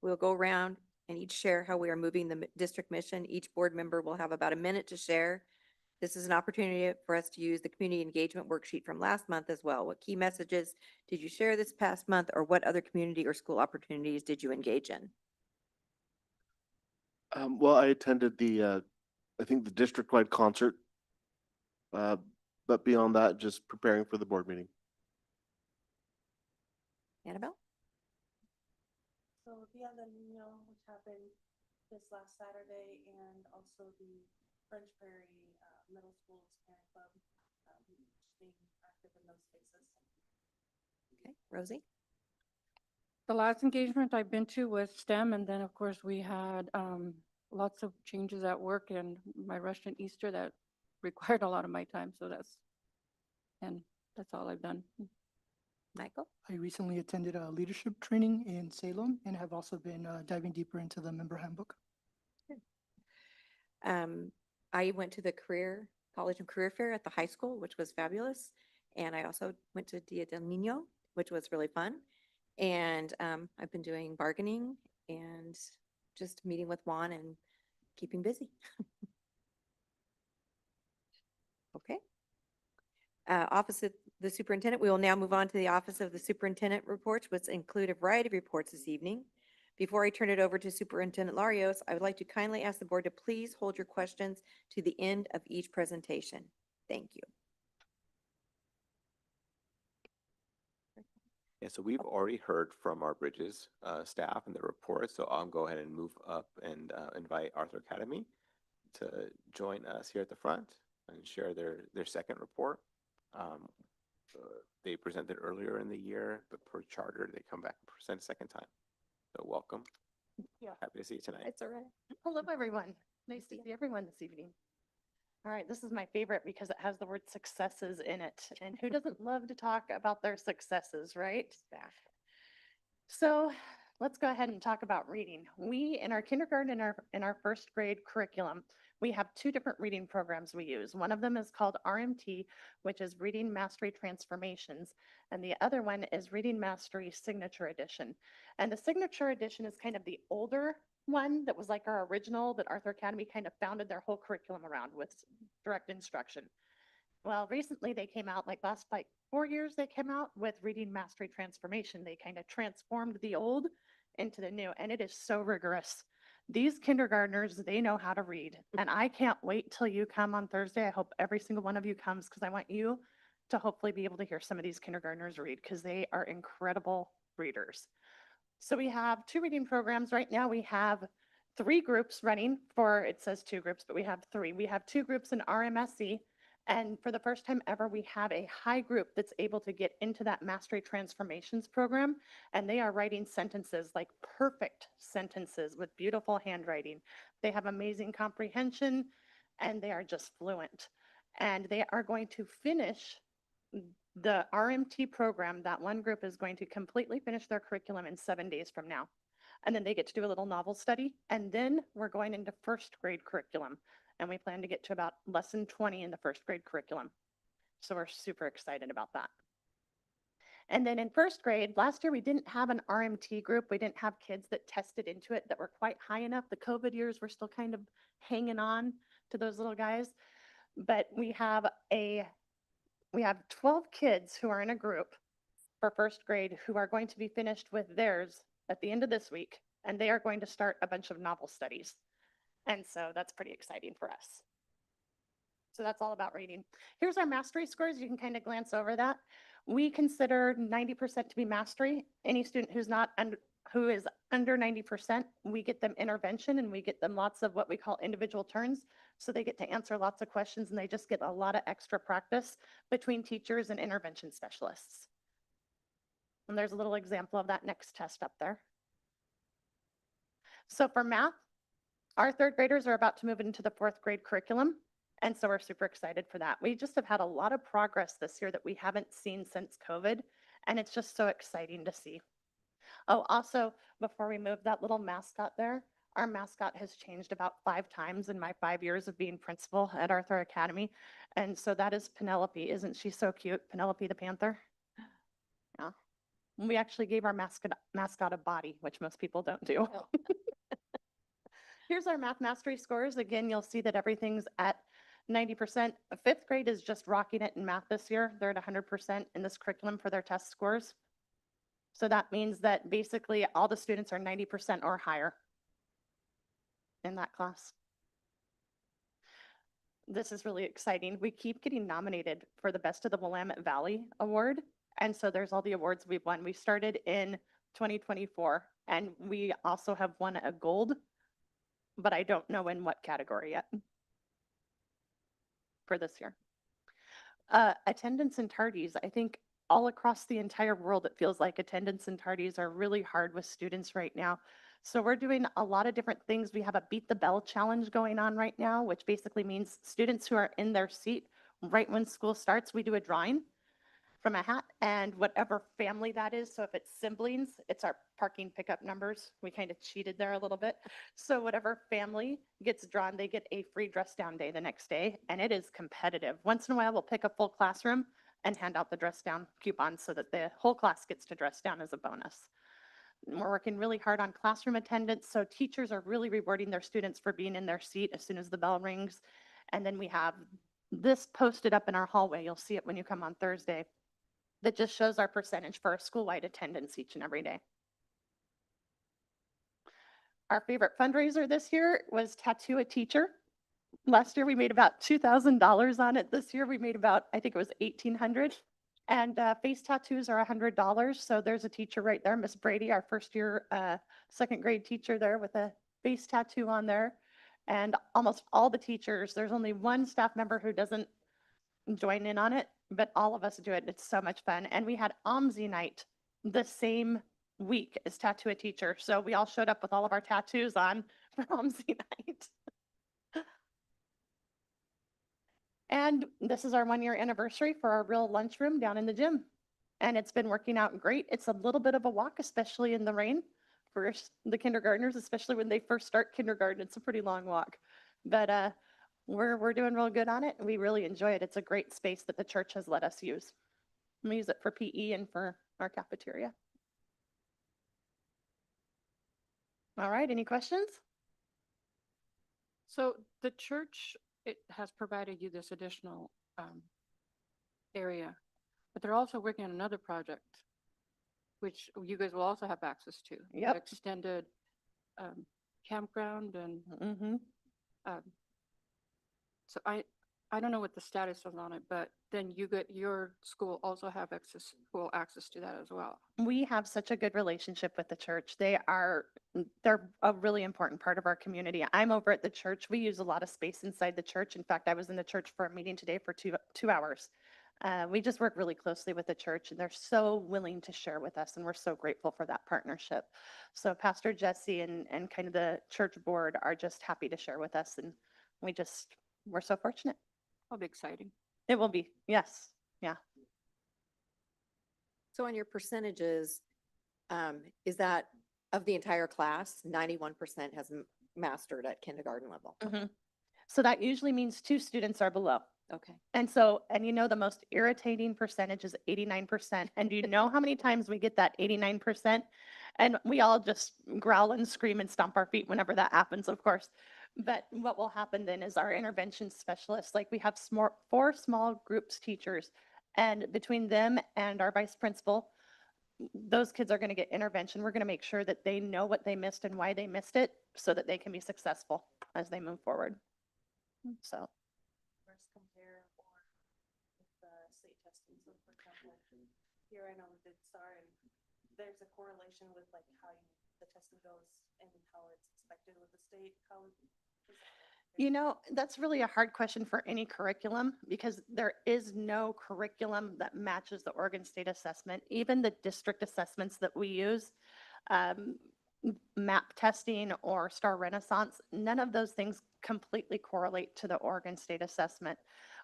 We'll go around and each share how we are moving the district mission. Each board member will have about a minute to share. This is an opportunity for us to use the community engagement worksheet from last month as well. What key messages did you share this past month, or what other community or school opportunities did you engage in? Well, I attended I think the district-wide concert. But beyond that, just preparing for the board meeting. Annabelle? So Dia del Niño, which happened this last Saturday, and also the French Prairie Middle School's Parent Club, being active in those spaces. Okay, Rosie? The last engagement I've been to was STEM, and then of course we had lots of changes at work and my Russian Easter that required a lot of my time. So that's all I've done. Michael? I recently attended a leadership training in Salem and have also been diving deeper into the member handbook. I went to the college and career fair at the high school, which was fabulous. And I also went to Dia del Niño, which was really fun. And I've been doing bargaining and just meeting with Juan and keeping busy. Okay. Office of the Superintendent. We will now move on to the Office of the Superintendent reports, which include a variety of reports this evening. Before I turn it over to Superintendent Larios, I would like to kindly ask the board to please hold your questions to the end of each presentation. Thank you. Yeah, so we've already heard from our Bridges staff and the report, so I'll go ahead and move up and invite Arthur Academy to join us here at the front and share their second report. They presented earlier in the year, but per charter, they come back and present a second time. So welcome. Yeah. Happy to see you tonight. It's all right. Hello, everyone. Nice to see everyone this evening. All right, this is my favorite because it has the word successes in it. And who doesn't love to talk about their successes, right? So let's go ahead and talk about reading. We, in our kindergarten and in our first grade curriculum, we have two different reading programs we use. One of them is called RMT, which is Reading Mastery Transformations, and the other one is Reading Mastery Signature Edition. And the Signature Edition is kind of the older one that was like our original that Arthur Academy kind of founded their whole curriculum around with direct instruction. Well, recently they came out, like last 4 years, they came out with Reading Mastery Transformation. They kind of transformed the old into the new, and it is so rigorous. These kindergartners, they know how to read, and I can't wait till you come on Thursday. I hope every single one of you comes because I want you to hopefully be able to hear some of these kindergartners read because they are incredible readers. So we have 2 reading programs. Right now we have 3 groups running for, it says 2 groups, but we have 3. We have 2 groups in RMSE. And for the first time ever, we have a high group that's able to get into that Mastery Transformations program. And they are writing sentences, like perfect sentences with beautiful handwriting. They have amazing comprehension and they are just fluent. And they are going to finish the RMT program. That one group is going to completely finish their curriculum in 7 days from now. And then they get to do a little novel study. And then we're going into first grade curriculum. And we plan to get to about lesson 20 in the first grade curriculum. So we're super excited about that. And then in first grade, last year we didn't have an RMT group. We didn't have kids that tested into it that were quite high enough. The COVID years were still kind of hanging on to those little guys. But we have 12 kids who are in a group for first grade who are going to be finished with theirs at the end of this week. And they are going to start a bunch of novel studies. And so that's pretty exciting for us. So that's all about reading. Here's our mastery scores. You can kind of glance over that. We consider 90% to be mastery. Any student who is under 90%, we get them intervention and we get them lots of what we call individual turns. So they get to answer lots of questions and they just get a lot of extra practice between teachers and intervention specialists. And there's a little example of that next test up there. So for math, our 3rd graders are about to move into the 4th grade curriculum. And so we're super excited for that. We just have had a lot of progress this year that we haven't seen since COVID. And it's just so exciting to see. Oh, also, before we move, that little mascot there, our mascot has changed about 5 times in my 5 years of being principal at Arthur Academy. And so that is Penelope. Isn't she so cute? Penelope the panther. Yeah. We actually gave our mascot a body, which most people don't do. Oh. Here's our math mastery scores. Again, you'll see that everything's at 90%. 5th grade is just rocking it in math this year. They're at 100% in this curriculum for their test scores. So that means that basically all the students are 90% or higher in that class. This is really exciting. We keep getting nominated for the Best of the Willamette Valley Award. And so there's all the awards we've won. We started in 2024 and we also have won a gold, but I don't know in what category yet for this year. Attendance and tardies. I think all across the entire world, it feels like attendance and tardies are really hard with students right now. So we're doing a lot of different things. We have a Beat the Bell challenge going on right now, which basically means students who are in their seat right when school starts, we do a drawing from a hat and whatever family that is. So if it's siblings, it's our parking pickup numbers. We kind of cheated there a little bit. So whatever family gets drawn, they get a free dress down day the next day. And it is competitive. Once in a while, we'll pick a full classroom and hand out the dress down coupons so that the whole class gets to dress down as a bonus. And we're working really hard on classroom attendance. So teachers are really rewarding their students for being in their seat as soon as the bell rings. And then we have this posted up in our hallway. You'll see it when you come on Thursday. That just shows our percentage for our school-wide attendance each and every day. Our favorite fundraiser this year was Tattoo a Teacher. Last year we made about $2,000 on it. This year we made about, I think it was $1,800. And face tattoos are $100. So there's a teacher right there, Miss Brady, our first year, 2nd grade teacher there with a face tattoo on there. And almost all the teachers, there's only one staff member who doesn't join in on it, but all of us do it. It's so much fun. And we had OMSI night the same week as Tattoo a Teacher. So we all showed up with all of our tattoos on for OMSI night. And this is our 1-year anniversary for our real lunchroom down in the gym. And it's been working out great. It's a little bit of a walk, especially in the rain for the kindergartners, especially when they first start kindergarten. It's a pretty long walk, but we're doing real good on it. And we really enjoy it. It's a great space that the church has let us use. We use it for PE and for our cafeteria. All right, any questions? So the church, it has provided you this additional area, but they're also working on another project, which you guys will also have access to. Yep. Extended campground and Mm-hmm. so I don't know what the status is on it, but then your school also have full access to that as well. We have such a good relationship with the church. They're a really important part of our community. I'm over at the church. We use a lot of space inside the church. In fact, I was in the church for a meeting today for 2 hours. We just work really closely with the church, and they're so willing to share with us, and we're so grateful for that partnership. So Pastor Jesse and kind of the church board are just happy to share with us, and we're so fortunate. That'll be exciting. It will be, yes, yeah. So on your percentages, is that of the entire class, 91% has mastered at kindergarten level? So that usually means 2 students are below. Okay. And the most irritating percentage is 89%. And do you know how many times we get that 89%? And we all just growl and scream and stomp our feet whenever that happens, of course. But what will happen then is our intervention specialists, like we have 4 small groups teachers, and between them and our vice principal, those kids are going to get intervention. We're going to make sure that they know what they missed and why they missed it so that they can be successful as they move forward. So. Compare or with the state testing. So for example, here I know that STAR, and there's a correlation with like how the testing goes and how it's expected with the state. That's really a hard question for any curriculum because there is no curriculum that matches the Oregon State assessment. Even the district assessments that we use, MAP testing or STAR Renaissance, none of those things completely correlate to the Oregon State assessment.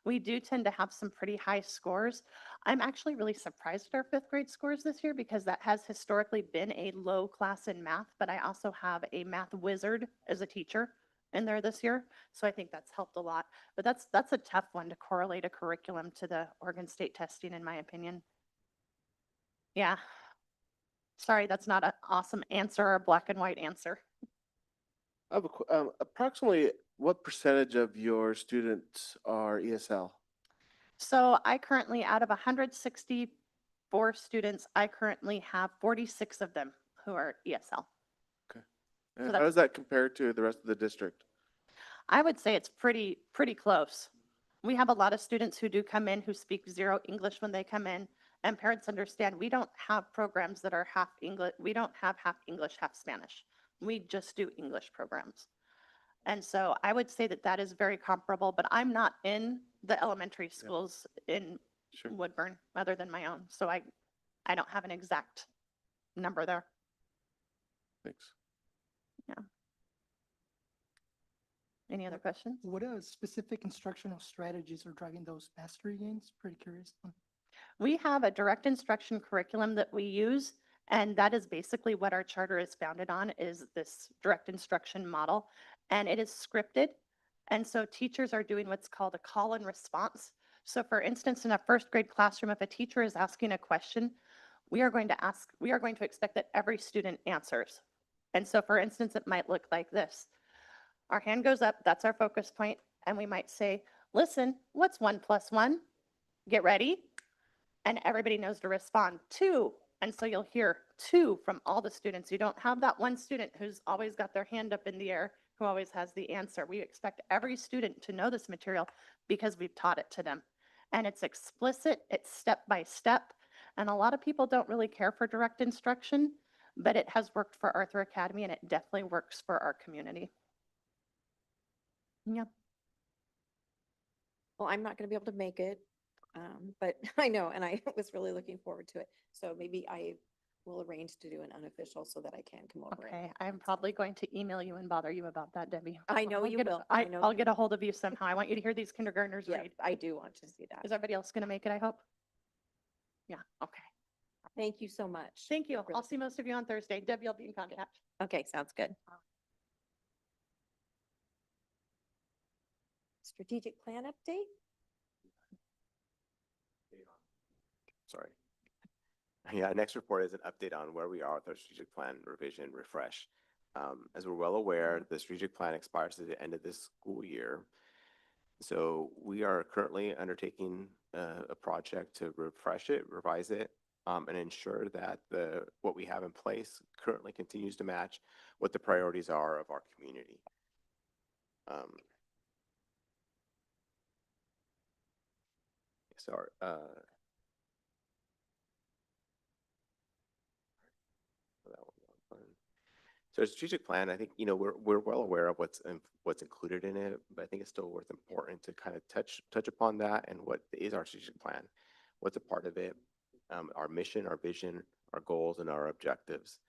We do tend to have some pretty high scores. I'm actually really surprised at our 5th grade scores this year because that has historically been a low class in math, but I also have a math wizard as a teacher in there this year. So I think that's helped a lot. But that's a tough one to correlate a curriculum to the Oregon State testing, in my opinion. Yeah. Sorry, that's not an awesome answer or a black and white answer. I have approximately what percentage of your students are ESL? So I currently, out of 164 students, I currently have 46 of them who are ESL. And how does that compare to the rest of the district? I would say it's pretty close. We have a lot of students who do come in who speak 0 English when they come in, and parents understand we don't have programs that are half English. We don't have half English, half Spanish. We just do English programs. And so I would say that is very comparable, but I'm not in the elementary schools in Woodburn other than my own. So I don't have an exact number there. Thanks. Yeah. Any other questions? What specific instructional strategies are driving those mastery gains? Pretty curious. We have a direct instruction curriculum that we use, and that is basically what our charter is founded on, is this direct instruction model, and it is scripted. And so teachers are doing what's called a call and response. So for instance, in a 1st grade classroom, if a teacher is asking a question, we are going to expect that every student answers. And so for instance, it might look like this. Our hand goes up, that's our focus point, and we might say, listen, what's 1 + 1? Get ready. And everybody knows to respond, 2. And so you'll hear 2 from all the students. You don't have that one student who's always got their hand up in the air, who always has the answer. We expect every student to know this material because we've taught it to them. And it's explicit, it's step by step. And a lot of people don't really care for direct instruction, but it has worked for Arthur Academy, and it definitely works for our community. Yeah. Well, I'm not going to be able to make it, but I know, and I was really looking forward to it. So maybe I will arrange to do an unofficial so that I can come over. Okay, I'm probably going to email you and bother you about that, Debbie. I know you will. I'll get a hold of you somehow. I want you to hear these kindergartners Yeah, read. I do want to see that. Is everybody else going to make it, I hope? Yeah, okay. Thank you so much. Thank you. Really. I'll see most of you on Thursday. Debbie, I'll be in contact. Okay, sounds good. Strategic plan update? Sorry. Yeah, next report is an update on where we are with our strategic plan revision refresh. As we're well aware, the strategic plan expires at the end of this school year. So we are currently undertaking a project to refresh it, revise it, and ensure that what we have in place currently continues to match what the priorities are of our community. Sorry. That one. So a strategic plan, I think, we're well aware of what's included in it, but I think it's still worth important to kind of touch upon that and what is our strategic plan, what's a part of it, our mission, our vision, our goals, and our objectives.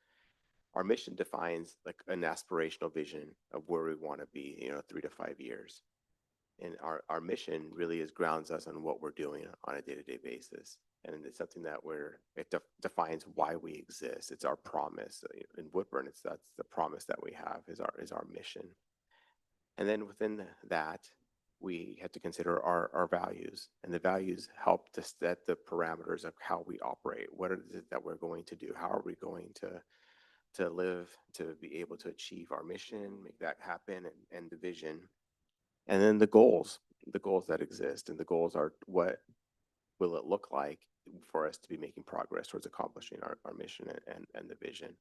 Our mission defines like an aspirational vision of where we want to be, 3 to 5 years. And our mission really grounds us on what we're doing on a day-to-day basis. And it's something that it defines why we exist. It's our promise. In Woodburn, that's the promise that we have is our mission. And then within that, we have to consider our values. And the values help to set the parameters of how we operate. What is it that we're going to do? How are we going to live, to be able to achieve our mission, make that happen, and the vision. And then the goals that exist, and the goals are what will it look like for us to be making progress towards accomplishing our mission and the vision.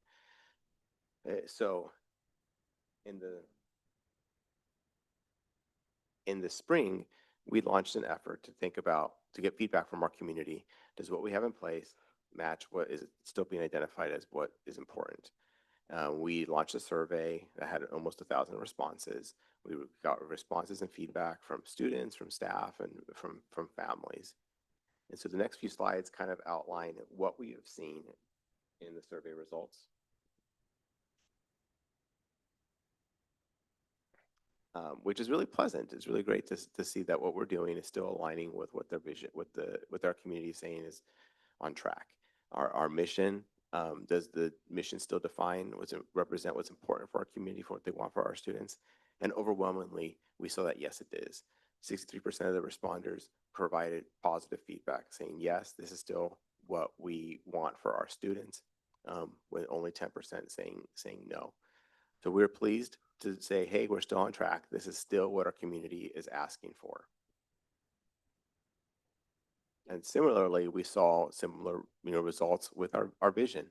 So in the spring, we launched an effort to get feedback from our community. Does what we have in place match what is still being identified as what is important? We launched a survey that had almost 1,000 responses. We got responses and feedback from students, from staff, and from families. And so the next few slides kind of outline what we have seen in the survey results. Which is really pleasant. It's really great to see that what we're doing is still aligning with what their vision, with our community is saying is on track. Our mission, does the mission still represent what's important for our community, for what they want for our students? And overwhelmingly, we saw that yes, it is. 63% of the responders provided positive feedback saying, yes, this is still what we want for our students, with only 10% saying no. So we're pleased to say, hey, we're still on track. This is still what our community is asking for. And similarly, we saw similar results with our vision.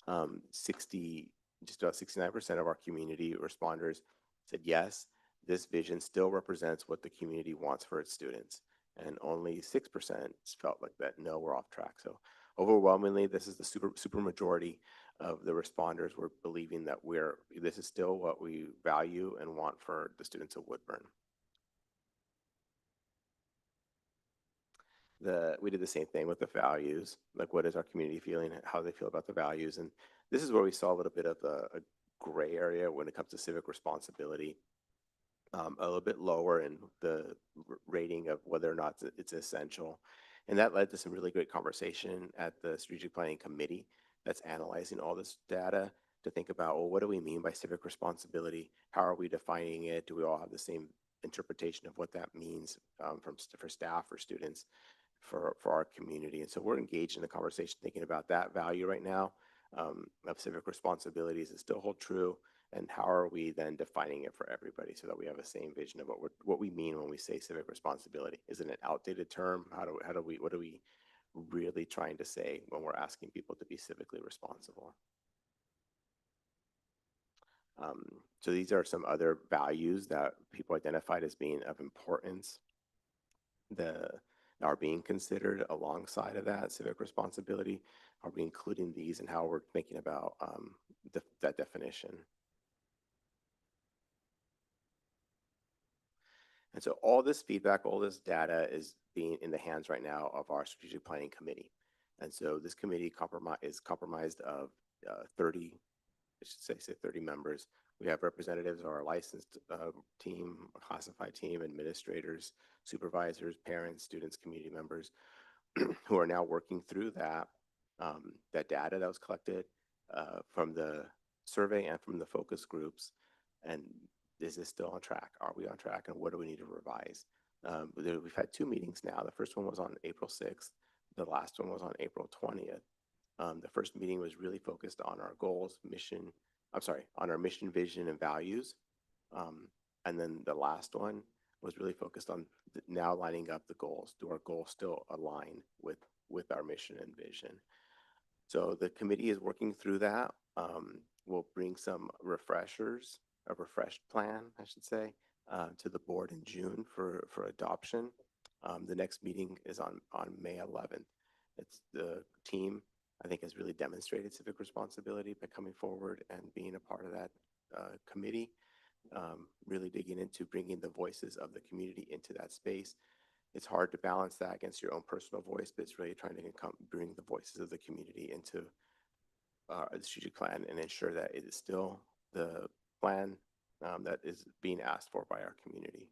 Just about 69% of our community responders said, yes, this vision still represents what the community wants for its students. And only 6% felt like that, no, we're off track. So overwhelmingly, this is the super majority of the responders were believing that this is still what we value and want for the students of Woodburn. We did the same thing with the values, like what is our community feeling, how they feel about the values. And this is where we saw a little bit of a gray area when it comes to civic responsibility, a little bit lower in the rating of whether or not it's essential. And that led to some really great conversation at the Strategic Planning Committee that's analyzing all this data to think about, well, what do we mean by civic responsibility? How are we defining it? Do we all have the same interpretation of what that means for staff, for students, for our community? And so we're engaged in the conversation thinking about that value right now of civic responsibilities is still hold true, and how are we then defining it for everybody so that we have the same vision of what we mean when we say civic responsibility? Is it an outdated term? What are we really trying to say when we're asking people to be civically responsible? So these are some other values that people identified as being of importance that are being considered alongside of that civic responsibility. Are we including these and how we're thinking about that definition? And so all this feedback, all this data is being in the hands right now of our Strategic Planning Committee. And so this committee is comprised of 30, I should say 30 members. We have representatives of our licensed team, classified team, administrators, supervisors, parents, students, community members who are now working through that data that was collected from the survey and from the focus groups. And is this still on track? Are we on track? And what do we need to revise? We've had 2 meetings now. The first one was on April 6th. The last one was on April 20th. The first meeting was really focused on our goals, on our mission, vision, and values. And then the last one was really focused on now lining up the goals. Do our goals still align with our mission and vision? So the committee is working through that. We'll bring some a refreshed plan, I should say, to the board in June for adoption. The next meeting is on May 11th. It's the team, I think, has really demonstrated civic responsibility by coming forward and being a part of that committee, really digging into bringing the voices of the community into that space. It's hard to balance that against your own personal voice, but it's really trying to bring the voices of the community into the strategic plan and ensure that it is still the plan that is being asked for by our community.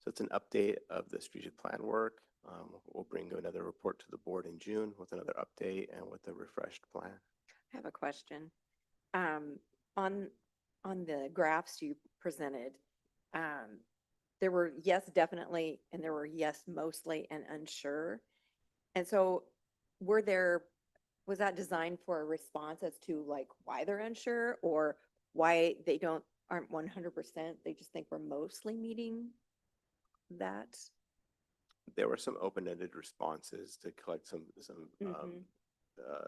So it's an update of the strategic plan work. We'll bring another report to the board in June with another update and with a refreshed plan. I have a question. On the graphs you presented, there were yes, definitely, and there were yes, mostly, and unsure. And so was that designed for a response as to like why they're unsure or why they aren't 100%? They just think we're mostly meeting that? There were some open-ended responses to collect some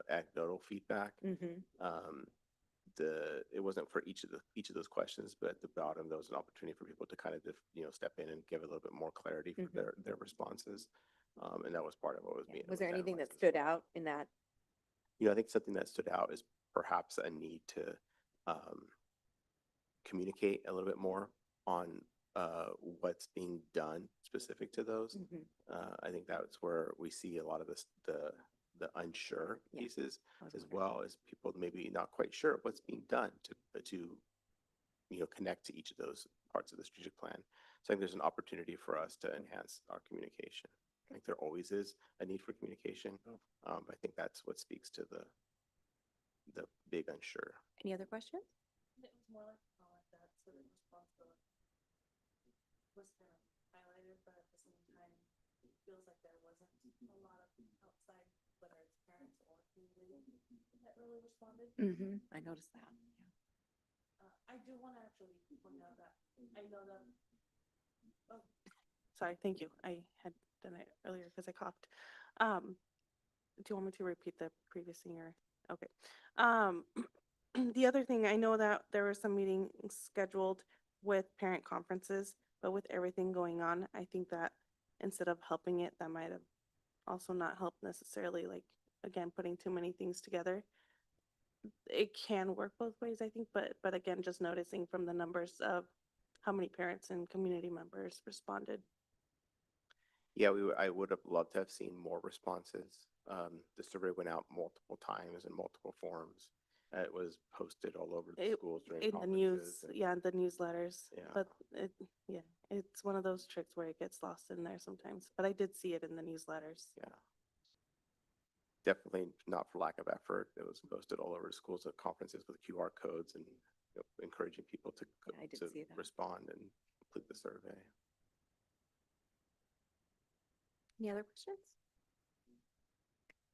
anecdotal feedback. It wasn't for each of those questions, but at the bottom there was an opportunity for people to kind of step in and give a little bit more clarity for their responses, and that was part of what was being. Was there anything that stood out in that? I think something that stood out is perhaps a need to communicate a little bit more on what's being done specific to those. I think that's where we see a lot of the unsure pieces, as well as people maybe not quite sure what's being done to connect to each of those parts of the strategic plan. So I think there's an opportunity for us to enhance our communication. I think there always is a need for communication. I think that's what speaks to the big unsure. Any other questions? It was more like that civic responsibility was kind of highlighted, but at the same time, it feels like there wasn't a lot of outside, whether it's parents or community, that really responded. I noticed that. I do want to actually point out that I know that. Oh, sorry. Thank you. I had done it earlier because I coughed. Do you want me to repeat the previous thing or? Okay. The other thing, I know that there were some meetings scheduled with parent conferences, but with everything going on, I think that instead of helping it, that might have also not helped necessarily, like, again, putting too many things together. It can work both ways, I think, but again, just noticing from the numbers of how many parents and community members responded. Yeah, I would have loved to have seen more responses. The survey went out multiple times in multiple forms. It was posted all over the schools during In the news, conferences. the newsletters. Yeah. But it's one of those tricks where it gets lost in there sometimes. But I did see it in the newsletters. Yeah. Definitely not for lack of effort. It was posted all over schools at conferences with QR codes and encouraging people to I did to see that. respond and complete the survey. Any other questions?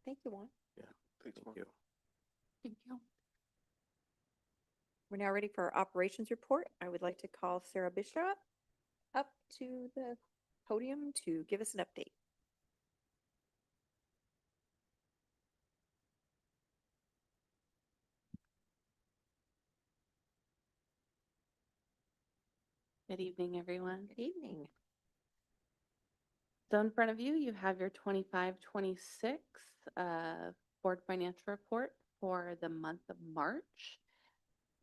Thank you, Juan. Yeah, thank you. Thank you. We're now ready for our operations report. I would like to call Sarah Bishop up to the podium to give us an update. Good evening, everyone. Good evening. So in front of you, you have your 25-26 board financial report for the month of March.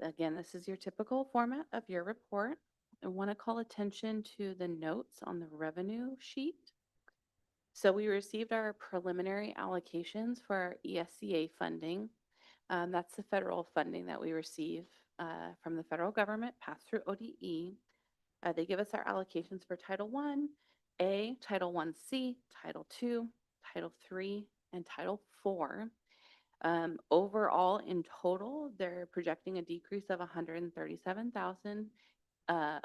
Again, this is your typical format of your report. I want to call attention to the notes on the revenue sheet. So we received our preliminary allocations for our ESCA funding. That's the federal funding that we receive from the federal government, passed through ODE. They give us our allocations for Title I-A, Title I-C, Title II, Title III, and Title IV. Overall, in total, they're projecting a decrease of $137,000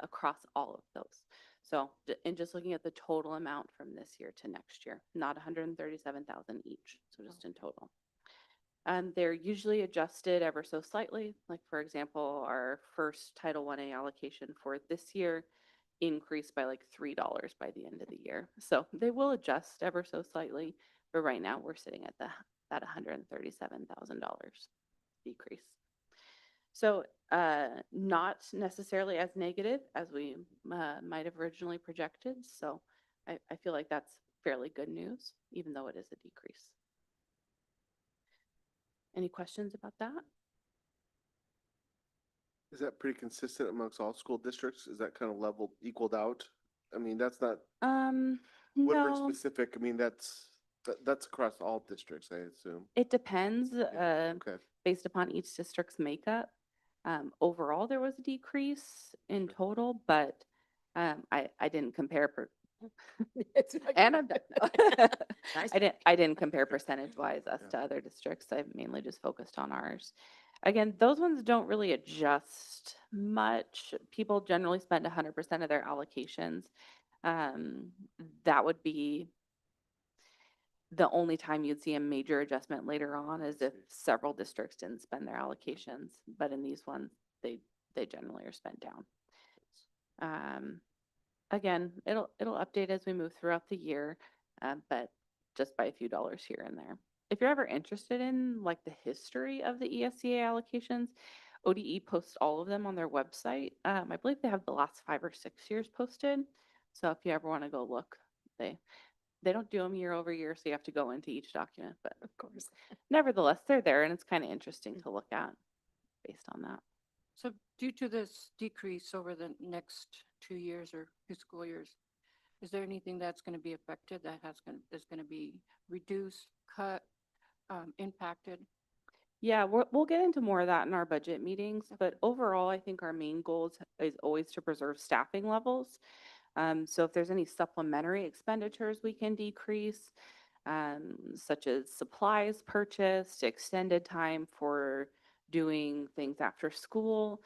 across all of those. So, and just looking at the total amount from this year to next year, not $137,000 each, so just in total. They're usually adjusted ever so slightly. Like, for example, our first Title I-A allocation for this year increased by like $3 by the end of the year. So they will adjust ever so slightly, but right now we're sitting at that $137,000 decrease. So, not necessarily as negative as we might have originally projected. So I feel like that's fairly good news, even though it is a decrease. Any questions about that? Is that pretty consistent amongst all school districts? Is that kind of leveled, equaled out? I mean, that's not Woodburn No, specific. I mean, that's across all districts, I assume. it depends Okay. based upon each district's makeup. Overall, there was a decrease in total, but I didn't compare and I'm done. I didn't compare percentage wise us Yeah. to other districts. I mainly just focused on ours. Again, those ones don't really adjust much. People generally spend 100% of their allocations. That would be the only time you'd see a major adjustment later on is if several districts didn't spend their allocations. But in these ones, they generally are spent down. Again, it'll update as we move throughout the year, but just by a few dollars here and there. If you're ever interested in like the history of the ESCA allocations, ODE posts all of them on their website. I believe they have the last 5 or 6 years posted. So if you ever want to go look, they don't do them year over year, so you have to go into each document. But of course, nevertheless, they're there, and it's kind of interesting to look at based on that. So due to this decrease over the next 2 years or 2 school years, is there anything that's going to be affected that is going to be reduced, cut, impacted? Yeah, we'll get into more of that in our budget meetings, but overall, I think our main goal is always to preserve staffing levels. So if there's any supplementary expenditures we can decrease, such as supplies purchased, extended time for doing things after school,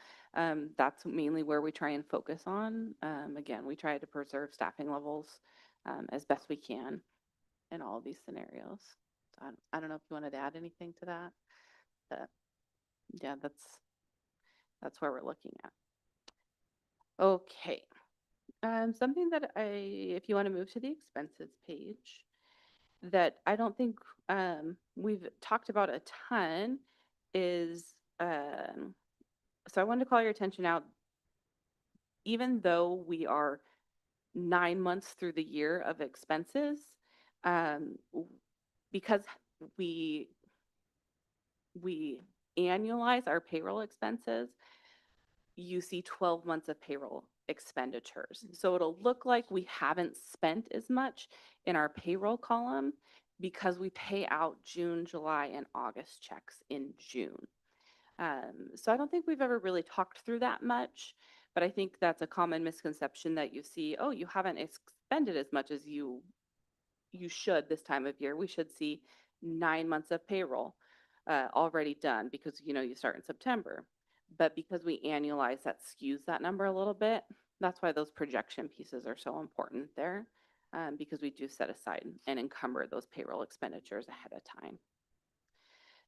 that's mainly where we try and focus on. Again, we try to preserve staffing levels as best we can in all of these scenarios. I don't know if you wanted to add anything to that, but yeah, that's where we're looking at. Okay. Something that if you want to move to the expenses page, that I don't think we've talked about a ton is, so I wanted to call your attention out, even though we are 9 months through the year of expenses, because we annualize our payroll expenses, you see 12 months of payroll expenditures. So it'll look like we haven't spent as much in our payroll column because we pay out June, July, and August checks in June. So I don't think we've ever really talked through that much, but I think that's a common misconception that you see, oh, you haven't expended as much as you should this time of year. We should see 9 months of payroll already done because, you start in September. But because we annualize, that skews that number a little bit. That's why those projection pieces are so important there, because we do set aside and encumber those payroll expenditures ahead of time.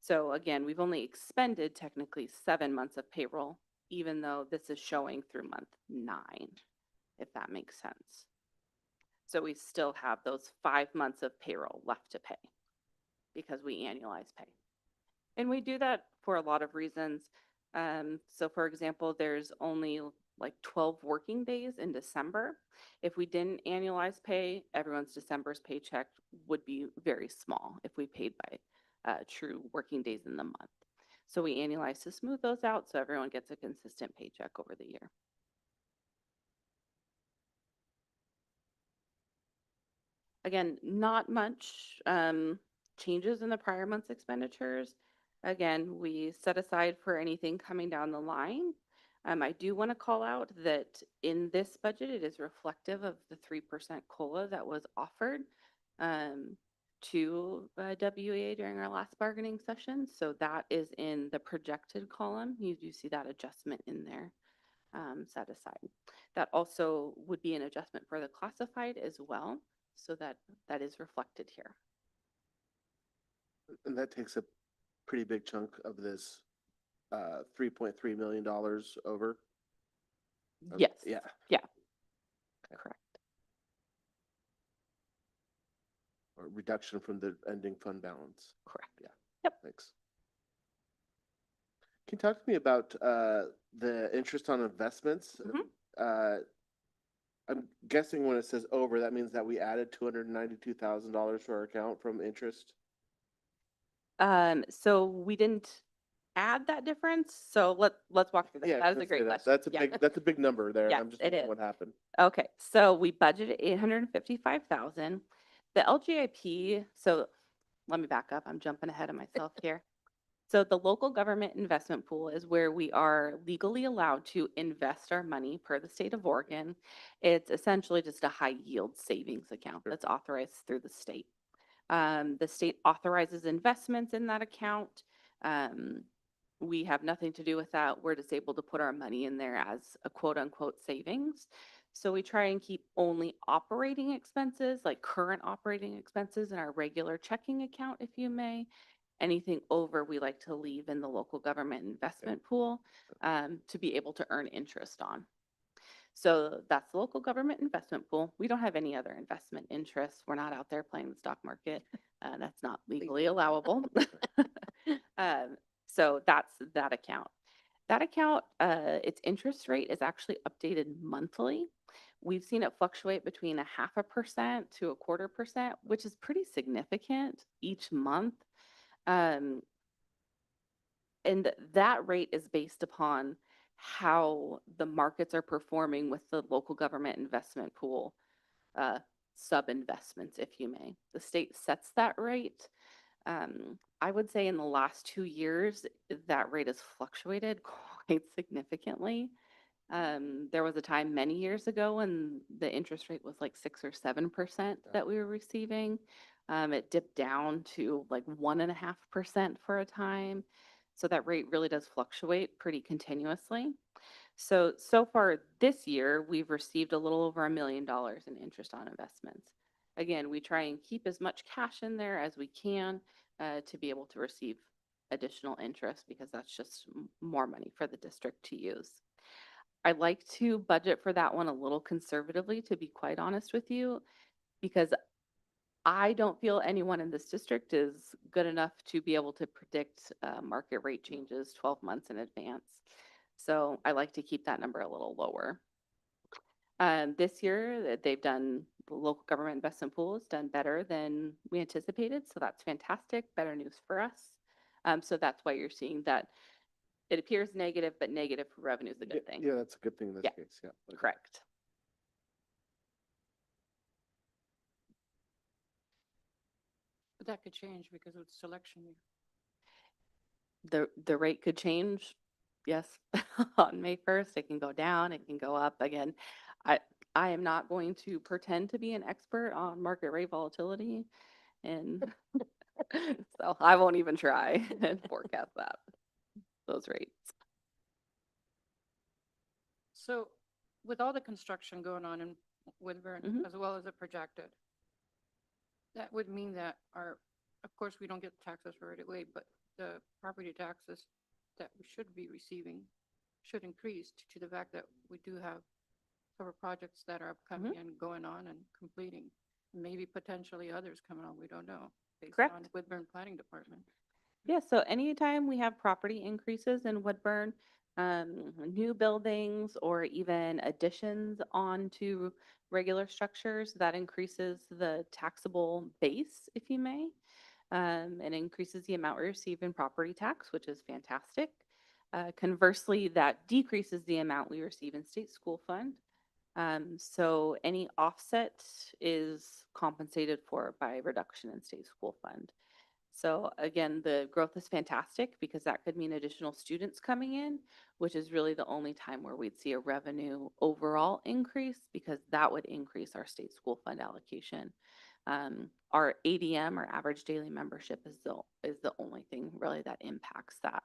So again, we've only expended technically 7 months of payroll, even though this is showing through month 9, if that makes sense. So we still have those 5 months of payroll left to pay because we annualize pay. And we do that for a lot of reasons. So for example, there's only like 12 working days in December. If we didn't annualize pay, everyone's December's paycheck would be very small if we paid by true working days in the month. So we annualize to smooth those out so everyone gets a consistent paycheck over the year. Again, not much changes in the prior month's expenditures. Again, we set aside for anything coming down the line. I do want to call out that in this budget, it is reflective of the 3% COLA that was offered to WEA during our last bargaining session. So that is in the projected column. You do see that adjustment in there set aside. That also would be an adjustment for the classified as well. So that is reflected here. And that takes a pretty big chunk of this $3.3 million over. Yes. Yeah. Yeah. Correct. Or reduction from the ending fund balance. Correct. Yeah. Yep. Thanks. Can you talk to me about the interest on investments? I'm guessing when it says over, that means that we added $292,000 to our account from interest. So we didn't add that difference. So let's walk through that. Yeah, That is let's a say great that. question. That's a Yeah. big, that's a big number there. Yes, I'm just it wondering is. what happened. Okay, so we budgeted 855,000. The LGIP, so let me back up. I'm jumping ahead of myself here. So the local government investment pool is where we are legally allowed to invest our money per the state of Oregon. It's essentially just a high yield savings account that's authorized through the state. The state authorizes investments in that account. We have nothing to do with that. We're just able to put our money in there as a quote unquote savings. So we try and keep only operating expenses, like current operating expenses in our regular checking account, if you may. Anything over, we like to leave in the local government investment pool to be able to earn interest on. So that's the local government investment pool. We don't have any other investment interests. We're not out there playing the stock market. That's not legally allowable. So that's that account. That account, its interest rate is actually updated monthly. We've seen it fluctuate between 0.5% to 0.25%, which is pretty significant each month. And that rate is based upon how the markets are performing with the local government investment pool sub-investments, if you may. The state sets that rate. I would say in the last 2 years, that rate has fluctuated quite significantly. There was a time many years ago when the interest rate was like 6 or 7% that we were receiving. It dipped down to like 1.5% for a time. So that rate really does fluctuate pretty continuously. So far this year, we've received a little over $1 million in interest on investments. Again, we try and keep as much cash in there as we can to be able to receive additional interest because that's just more money for the district to use. I like to budget for that one a little conservatively, to be quite honest with you, because I don't feel anyone in this district is good enough to be able to predict market rate changes 12 months in advance. So I like to keep that number a little lower. This year, they've done, the local government investment pool has done better than we anticipated. So that's fantastic, better news for us. So that's why you're seeing that it appears negative, but negative for revenue is a good thing. Yeah, that's a good thing in this case. Yeah. Correct. But that could change because it's selection year. The rate could change, yes, on May 1st. It can go down, it can go up. Again, I am not going to pretend to be an expert on market rate volatility, and so I won't even try and forecast those rates. So with all the construction going on in Woodburn, as well as the projected, that would mean that of course, we don't get the taxes right away, but the property taxes that we should be receiving should increase to the fact that we do have several projects that are upcoming and going on and completing. Maybe potentially others coming on, we don't know, based Correct. on Woodburn Planning Department. Yeah, so anytime we have property increases in Woodburn, new buildings or even additions onto regular structures, that increases the taxable base, if you may. It increases the amount we receive in property tax, which is fantastic. Conversely, that decreases the amount we receive in state school fund. So any offset is compensated for by reduction in state school fund. So again, the growth is fantastic because that could mean additional students coming in, which is really the only time where we'd see a revenue overall increase because that would increase our state school fund allocation. Our ADM, or average daily membership, is the only thing really that impacts that.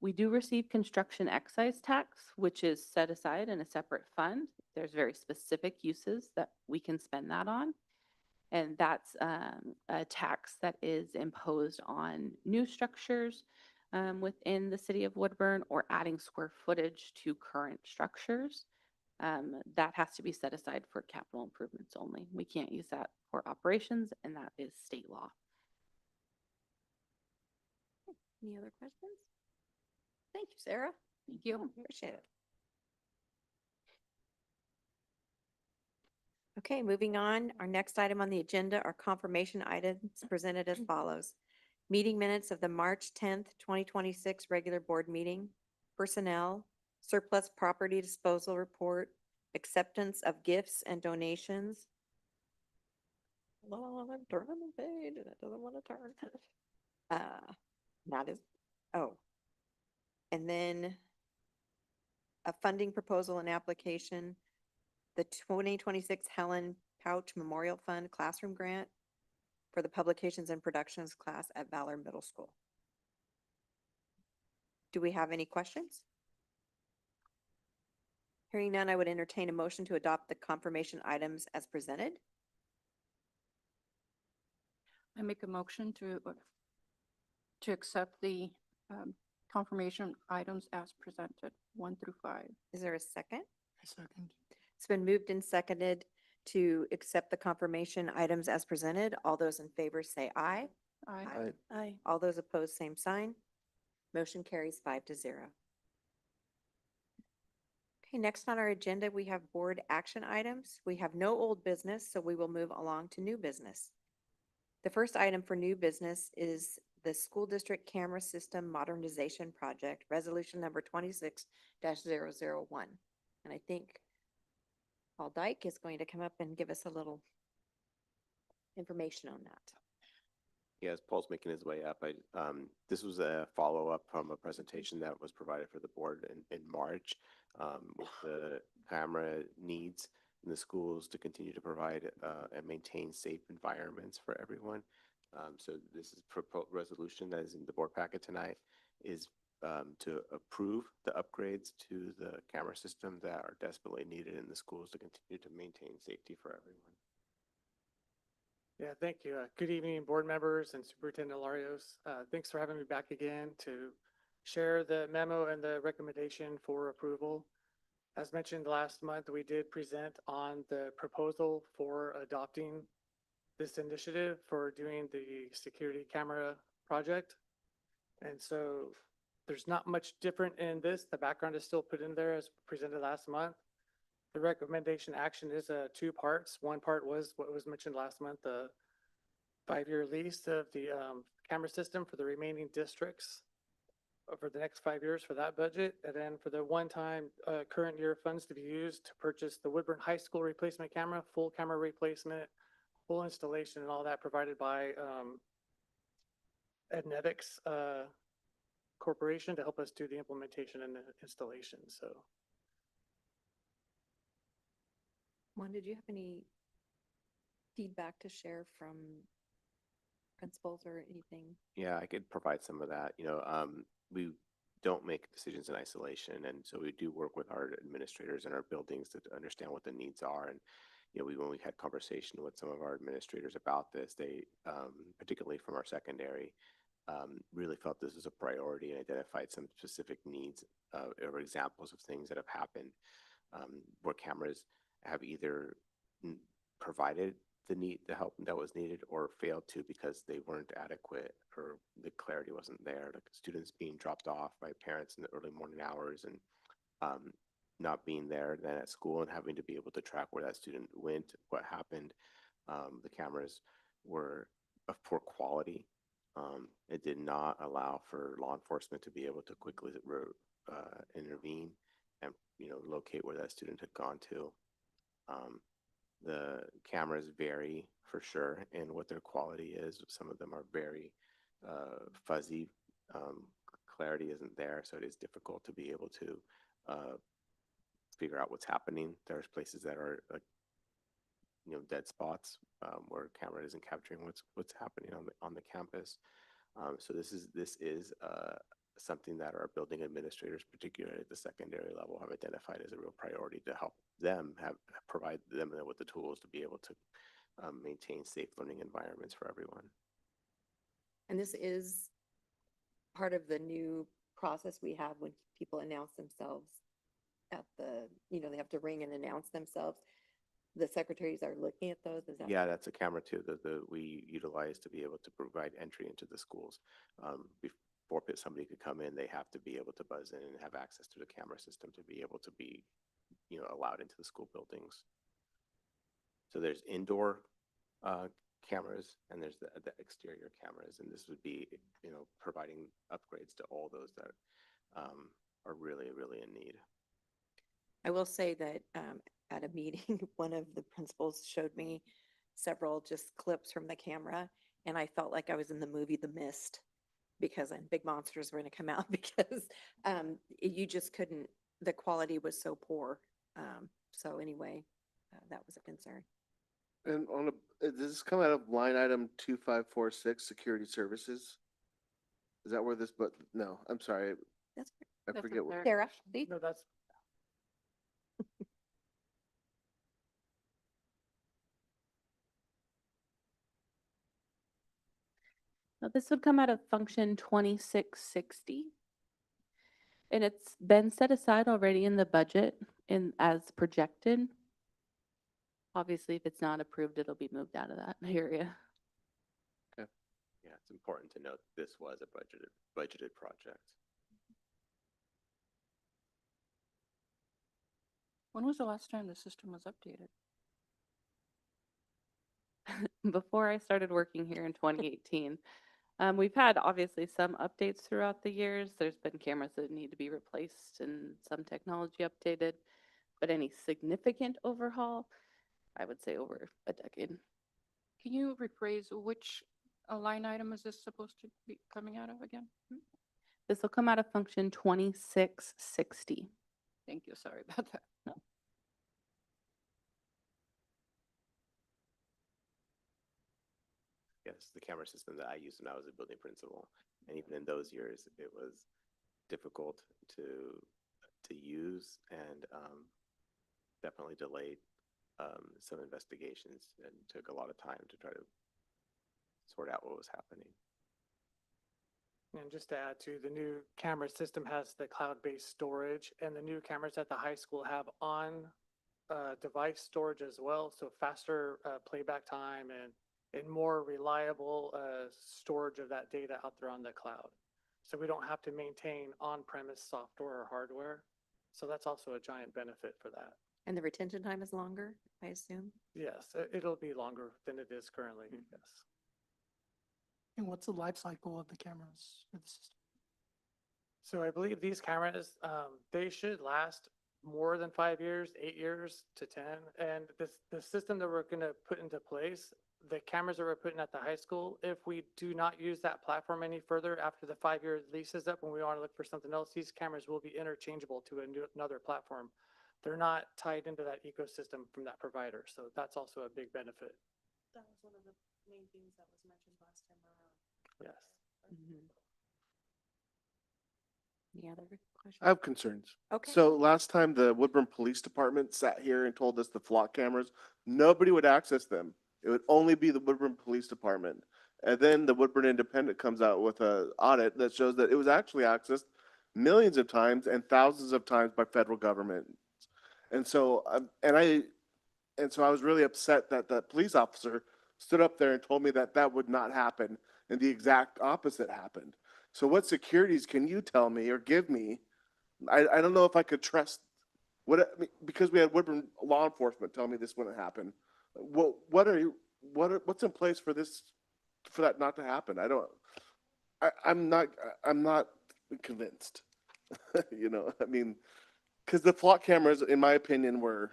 We do receive construction excise tax, which is set aside in a separate fund. There's very specific uses that we can spend that on. And that's a tax that is imposed on new structures within the city of Woodburn or adding square footage to current structures. That has to be set aside for capital improvements only. We can't use that for operations, and that is state law. Any other questions? Thank you, Sarah. Thank you. Appreciate it. Okay, moving on. Our next item on the agenda are confirmation items presented as follows. Meeting minutes of the March 10th, 2026 regular board meeting, personnel, surplus property disposal report, acceptance of gifts and donations. Well, I'm turning the page and it doesn't want to turn. Not as, oh. And then a funding proposal and application, the 2026 Helen Pouch Memorial Fund Classroom Grant for the Publications and Productions class at Valor Middle School. Do we have any questions? Hearing none, I would entertain a motion to adopt the confirmation items as presented. I make a motion to accept the confirmation items as presented, 1 through 5. Is there a second? I second. It's been moved and seconded to accept the confirmation items as presented. All those in favor say aye. Aye. Aye. All those opposed, same sign. Motion carries 5-0. Okay, next on our agenda, we have board action items. We have no old business, so we will move along to new business. The first item for new business is the school district camera system modernization project, resolution number 26-001. And I think Paul Dyke is going to come up and give us a little information on that. Yes, Paul's making his way up. This was a follow-up from a presentation that was provided for the board in March with the camera needs in the schools to continue to provide and maintain safe environments for everyone. So this is proposed resolution that is in the board packet tonight is to approve the upgrades to the camera system that are desperately needed in the schools to continue to maintain safety for everyone. Yeah, thank you. Good evening, board members and Superintendent Larios. Thanks for having me back again to share the memo and the recommendation for approval. As mentioned last month, we did present on the proposal for adopting this initiative for doing the security camera project. And so there's not much different in this. The background is still put in there as presented last month. The recommendation action is 2 parts. One part was what was mentioned last month, the 5-year lease of the camera system for the remaining districts over the next 5 years for that budget. And then for the one-time current year funds to be used to purchase the Woodburn High School replacement camera, full camera replacement, full installation and all that provided by Ednetics Corporation to help us do the implementation and the installation. So. Juan, did you have any feedback to share from principals or anything? Yeah, I could provide some of that. We don't make decisions in isolation, and so we do work with our administrators in our buildings to understand what the needs are. And when we had conversation with some of our administrators about this, they, particularly from our secondary, really felt this was a priority and identified some specific needs or examples of things that have happened where cameras have either provided the help that was needed or failed to because they weren't adequate or the clarity wasn't there, like students being dropped off by parents in the early morning hours and not being there then at school and having to be able to track where that student went, what happened. The cameras were of poor quality. It did not allow for law enforcement to be able to quickly intervene and locate where that student had gone to. The cameras vary for sure in what their quality is. Some of them are very fuzzy. Clarity isn't there, so it is difficult to be able to figure out what's happening. There's places that are dead spots where camera isn't capturing what's happening on the campus. So this is something that our building administrators, particularly at the secondary level, have identified as a real priority to help them provide them with the tools to be able to maintain safe learning environments for everyone. And this is part of the new process we have when people announce themselves at the, they have to ring and announce themselves. The secretaries are looking at those. Is that? Yeah, that's a camera too that we utilize to be able to provide entry into the schools. somebody could come in, they have to be able to buzz in and have access to the camera system to be able to be, allowed into the school buildings. So there's indoor cameras and there's the exterior cameras, and this would be, providing upgrades to all those that are really, really in need. I will say that at a meeting, one of the principals showed me several just clips from the camera, and I felt like I was in the movie The Mist, because big monsters were going to come out because you just couldn't, the quality was so poor. So anyway, that was a concern. And does this come out of line item 2546, security services? Is that where this, but no, I'm sorry. That's I forget what. Sarah, Steve? No, that's, Now, this would come out of function 2660. And it's been set aside already in the budget as projected. Obviously, if it's not approved, it'll be moved out of that area. Yeah, it's important to note this was a budgeted project. When was the last time the system was updated? Before I started working here in 2018. We've had obviously some updates throughout the years. There's been cameras that need to be replaced and some technology updated, but any significant overhaul, I would say over a decade. Can you rephrase which line item is this supposed to be coming out of again? This will come out of function 2660. Thank you, sorry about that. No. Yes, the camera system that I used when I was a building principal, and even in those years, it was difficult to use and definitely delayed some investigations and took a lot of time to try to sort out what was happening. and just to add to, the new camera system has the cloud-based storage, and the new cameras at the high school have on device storage as well, so faster playback time and more reliable storage of that data out there on the cloud. So we don't have to maintain on-premise software or hardware. So that's also a giant benefit for that. And the retention time is longer, I assume? Yes, it'll be longer than it is currently, yes. And what's the life cycle of the cameras for the system? So I believe these cameras, they should last more than 5 years, 8 years to 10. And the system that we're going to put into place, the cameras that we're putting at the high school, if we do not use that platform any further after the 5-year lease is up, when we want to look for something else, these cameras will be interchangeable to another platform. They're not tied into that ecosystem from that provider. So that's also a big benefit. That was one of the main things that was mentioned last time around. Yes. Any other questions? I have concerns. Okay. So last time the Woodburn Police Department sat here and told us the flock cameras, nobody would access them. It would only be the Woodburn Police Department. And then the Woodburn Independent comes out with an audit that shows that it was actually accessed millions of times and thousands of times by federal government. And so, I was really upset that the police officer stood up there and told me that that would not happen, and the exact opposite happened. So what securities can you tell me or give me? I don't know if I could trust because we had Woodburn law enforcement tell me this wouldn't happen. What's in place for that not to happen? I'm not convinced. Because the flock cameras, in my opinion, were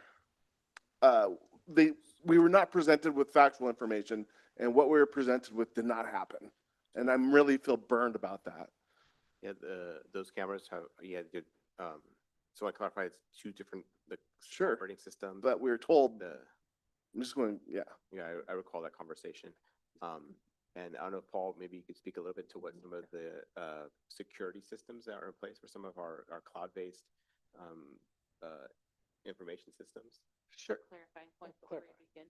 we were not presented with factual information, and what we were presented with did not happen. And I really feel burned about that. Yeah, those cameras have, good, so I clarify, it's two different operating systems. But we were told, I'm just going, yeah. Yeah, I recall that conversation. And I don't know, if Paul, maybe you could speak a little bit to what some of the security systems that are in place for some of our cloud-based information systems. Sure. Clarifying point before we begin.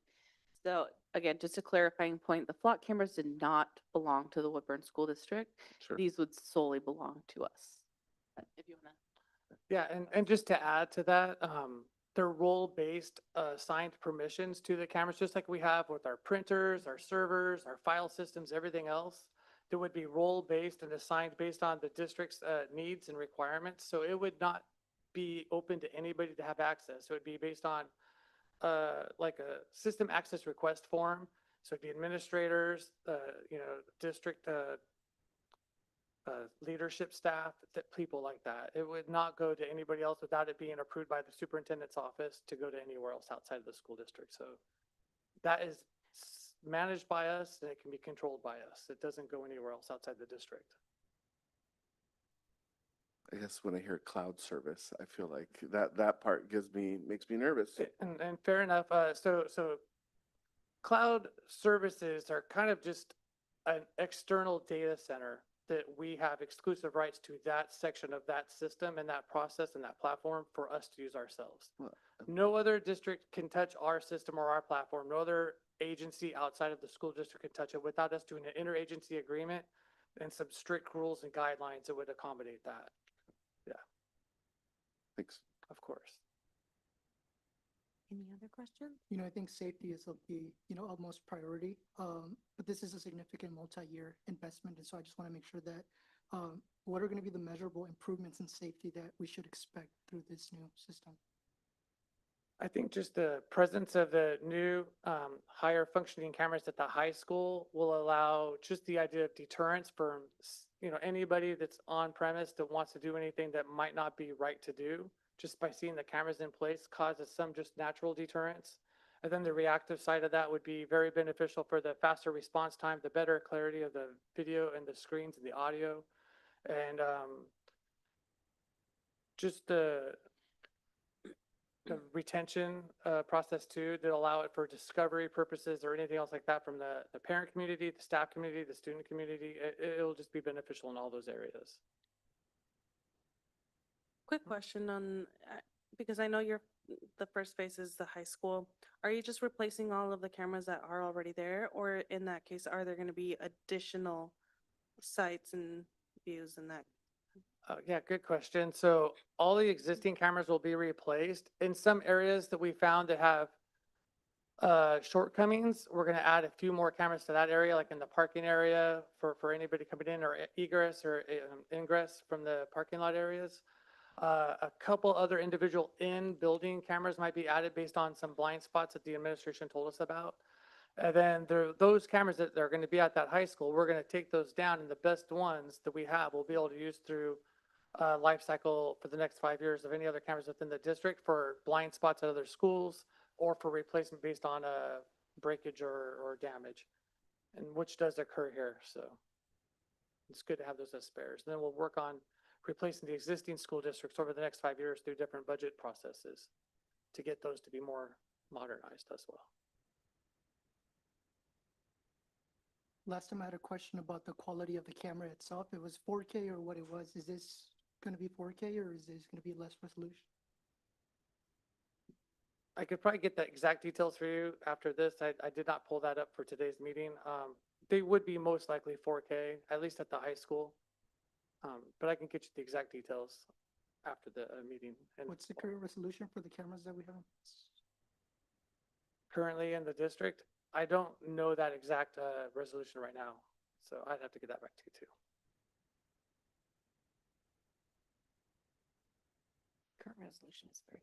So again, just a clarifying point, the flock cameras did not belong to the Woodburn School District. Sure. These would solely belong to us. If you want to. Yeah, and just to add to that, they're role-based assigned permissions to the cameras, just like we have with our printers, our servers, our file systems, everything else. that would be role-based and assigned based on the district's needs and requirements. So it would not be open to anybody to have access. So it'd be based on like a system access request form. So it'd be administrators, district leadership staff, people like that. It would not go to anybody else without it being approved by the superintendent's office to go to anywhere else outside of the school district. So that is managed by us and it can be controlled by us. It doesn't go anywhere else outside the district. I guess when I hear cloud service, I feel like that part makes me nervous. And fair enough. So cloud services are kind of just an external data center that we have exclusive rights to that section of that system and that process and that platform for us to use ourselves. No other district can touch our system or our platform. No other agency outside of the school district can touch it without us doing an interagency agreement and some strict rules and guidelines that would accommodate that. Yeah. Thanks. Of course. Any other questions? I think safety is of the, utmost priority. But this is a significant multi-year investment. And so I just want to make sure that, what are going to be the measurable improvements in safety that we should expect through this new system? I think just the presence of the new higher functioning cameras at the high school will allow just the idea of deterrence for anybody that's on premise that wants to do anything that might not be right to do. Just by seeing the cameras in place causes some just natural deterrence. And then the reactive side of that would be very beneficial for the faster response time, the better clarity of the video and the screens and the audio. And just the retention process too, that allow it for discovery purposes or anything else like that from the parent community, the staff community, the student community. It'll just be beneficial in all those areas. Quick question on, because I know the first phase is the high school. Are you just replacing all of the cameras that are already there? Or in that case, are there going to be additional sites and views in that? Yeah, good question. So all the existing cameras will be replaced. In some areas that we found that have shortcomings, we're going to add a few more cameras to that area, like in the parking area for anybody coming in or egress or ingress from the parking lot areas. A couple other individual in-building cameras might be added based on some blind spots that the administration told us about. And then those cameras that are going to be at that high school, we're going to take those down, and the best ones that we have we'll be able to use through life cycle for the next 5 years of any other cameras within the district for blind spots at other schools or for replacement based on breakage or damage, and which does occur here. So it's good to have those as spares. And then we'll work on replacing the existing school districts over the next 5 years through different budget processes to get those to be more modernized as well. Last time I had a question about the quality of the camera itself. It was 4K or what it was. Is this going to be 4K or is this going to be less resolution? I could probably get the exact details for you after this. I did not pull that up for today's meeting. They would be most likely 4K, at least at the high school. But I can get you the exact details after the meeting. And What's the current resolution for the cameras that we have? currently in the district, I don't know that exact resolution right now. So I'd have to get that back to you too. Current resolution is very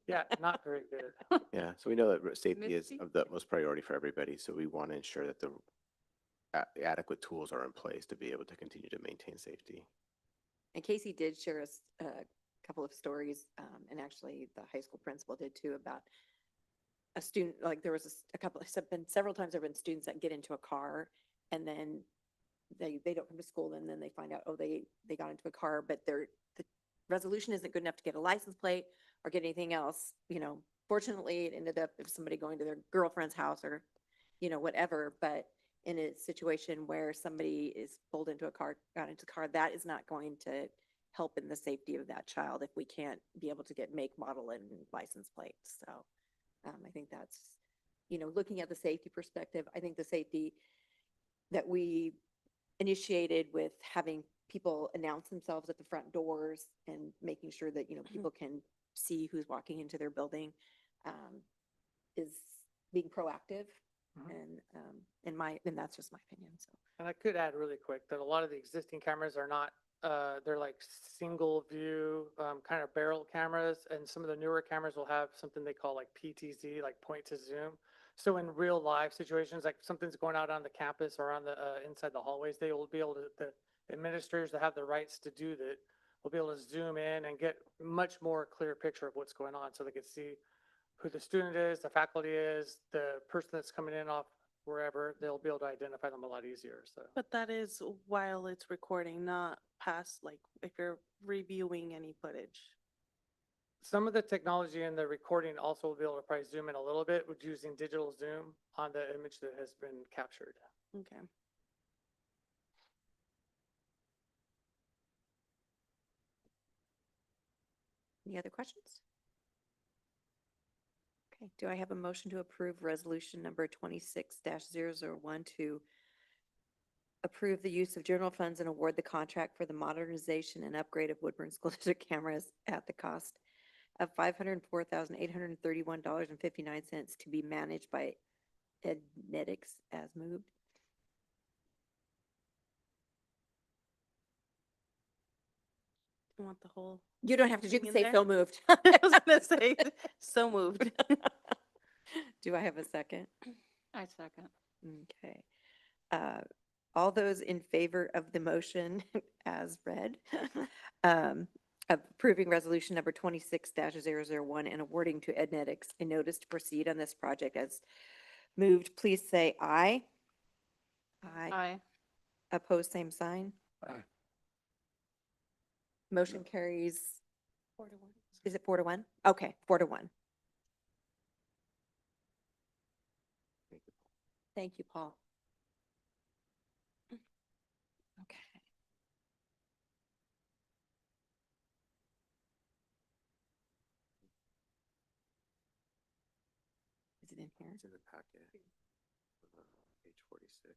Yeah, not very good. Yeah, so we know that safety is Misty? of the utmost priority for everybody, so we want to ensure that the adequate tools are in place to be able to continue to maintain safety. And Casey did share us a couple of stories, and actually the high school principal did too, about a student, like there was a couple, several times there have been students that get into a car and then they don't come to school and then they find out, oh, they got into a car, but the resolution isn't good enough to get a license plate or get anything else. Fortunately, it ended up with somebody going to their girlfriend's house or, whatever, but in a situation where somebody is pulled into a car, got into a car, that is not going to help in the safety of that child if we can't be able to get make, model, and license plates. So I think that's, looking at the safety perspective, I think the safety that we initiated with having people announce themselves at the front doors and making sure that, people can see who's walking into their building is being proactive Mhm. And that's just my opinion, so. And I could add really quick that a lot of the existing cameras are not, they're like single view, kind of barrel cameras. And some of the newer cameras will have something they call like PTZ, like point to zoom. So in real life situations, like something's going out on the campus or on the, inside the hallways, they will be able to, the administrators that have the rights to do that will be able to zoom in and get much more clear picture of what's going on. So they can see who the student is, the faculty is, the person that's coming in off wherever, they'll be able to identify them a lot easier, so. But that is while it's recording, not past, like, if you're reviewing any footage. Some of the technology in the recording also will be able to probably zoom in a little bit with using digital zoom on the image that has been captured. Okay. Any other questions? Okay, do I have a motion to approve resolution number 26-001 to approve the use of general funds and award the contract for the modernization and upgrade of Woodburn School District cameras at the cost of $504,831.59 to be managed by Ednetics as moved? You want the whole? You don't have to, you thing can in say there? so moved. I was gonna say, so moved. Do I have a second? I second. Okay. All those in favor of the motion as read, of approving resolution number 26-001 and awarding to Ednetics a notice to proceed on this project as moved, please say aye. Aye. Aye. Opposed, same sign. Aye. Motion carries, 4-1. is it 4-1? Okay, 4-1. Thank you, Paul. Okay. Is it in here? It's in the packet, page 46.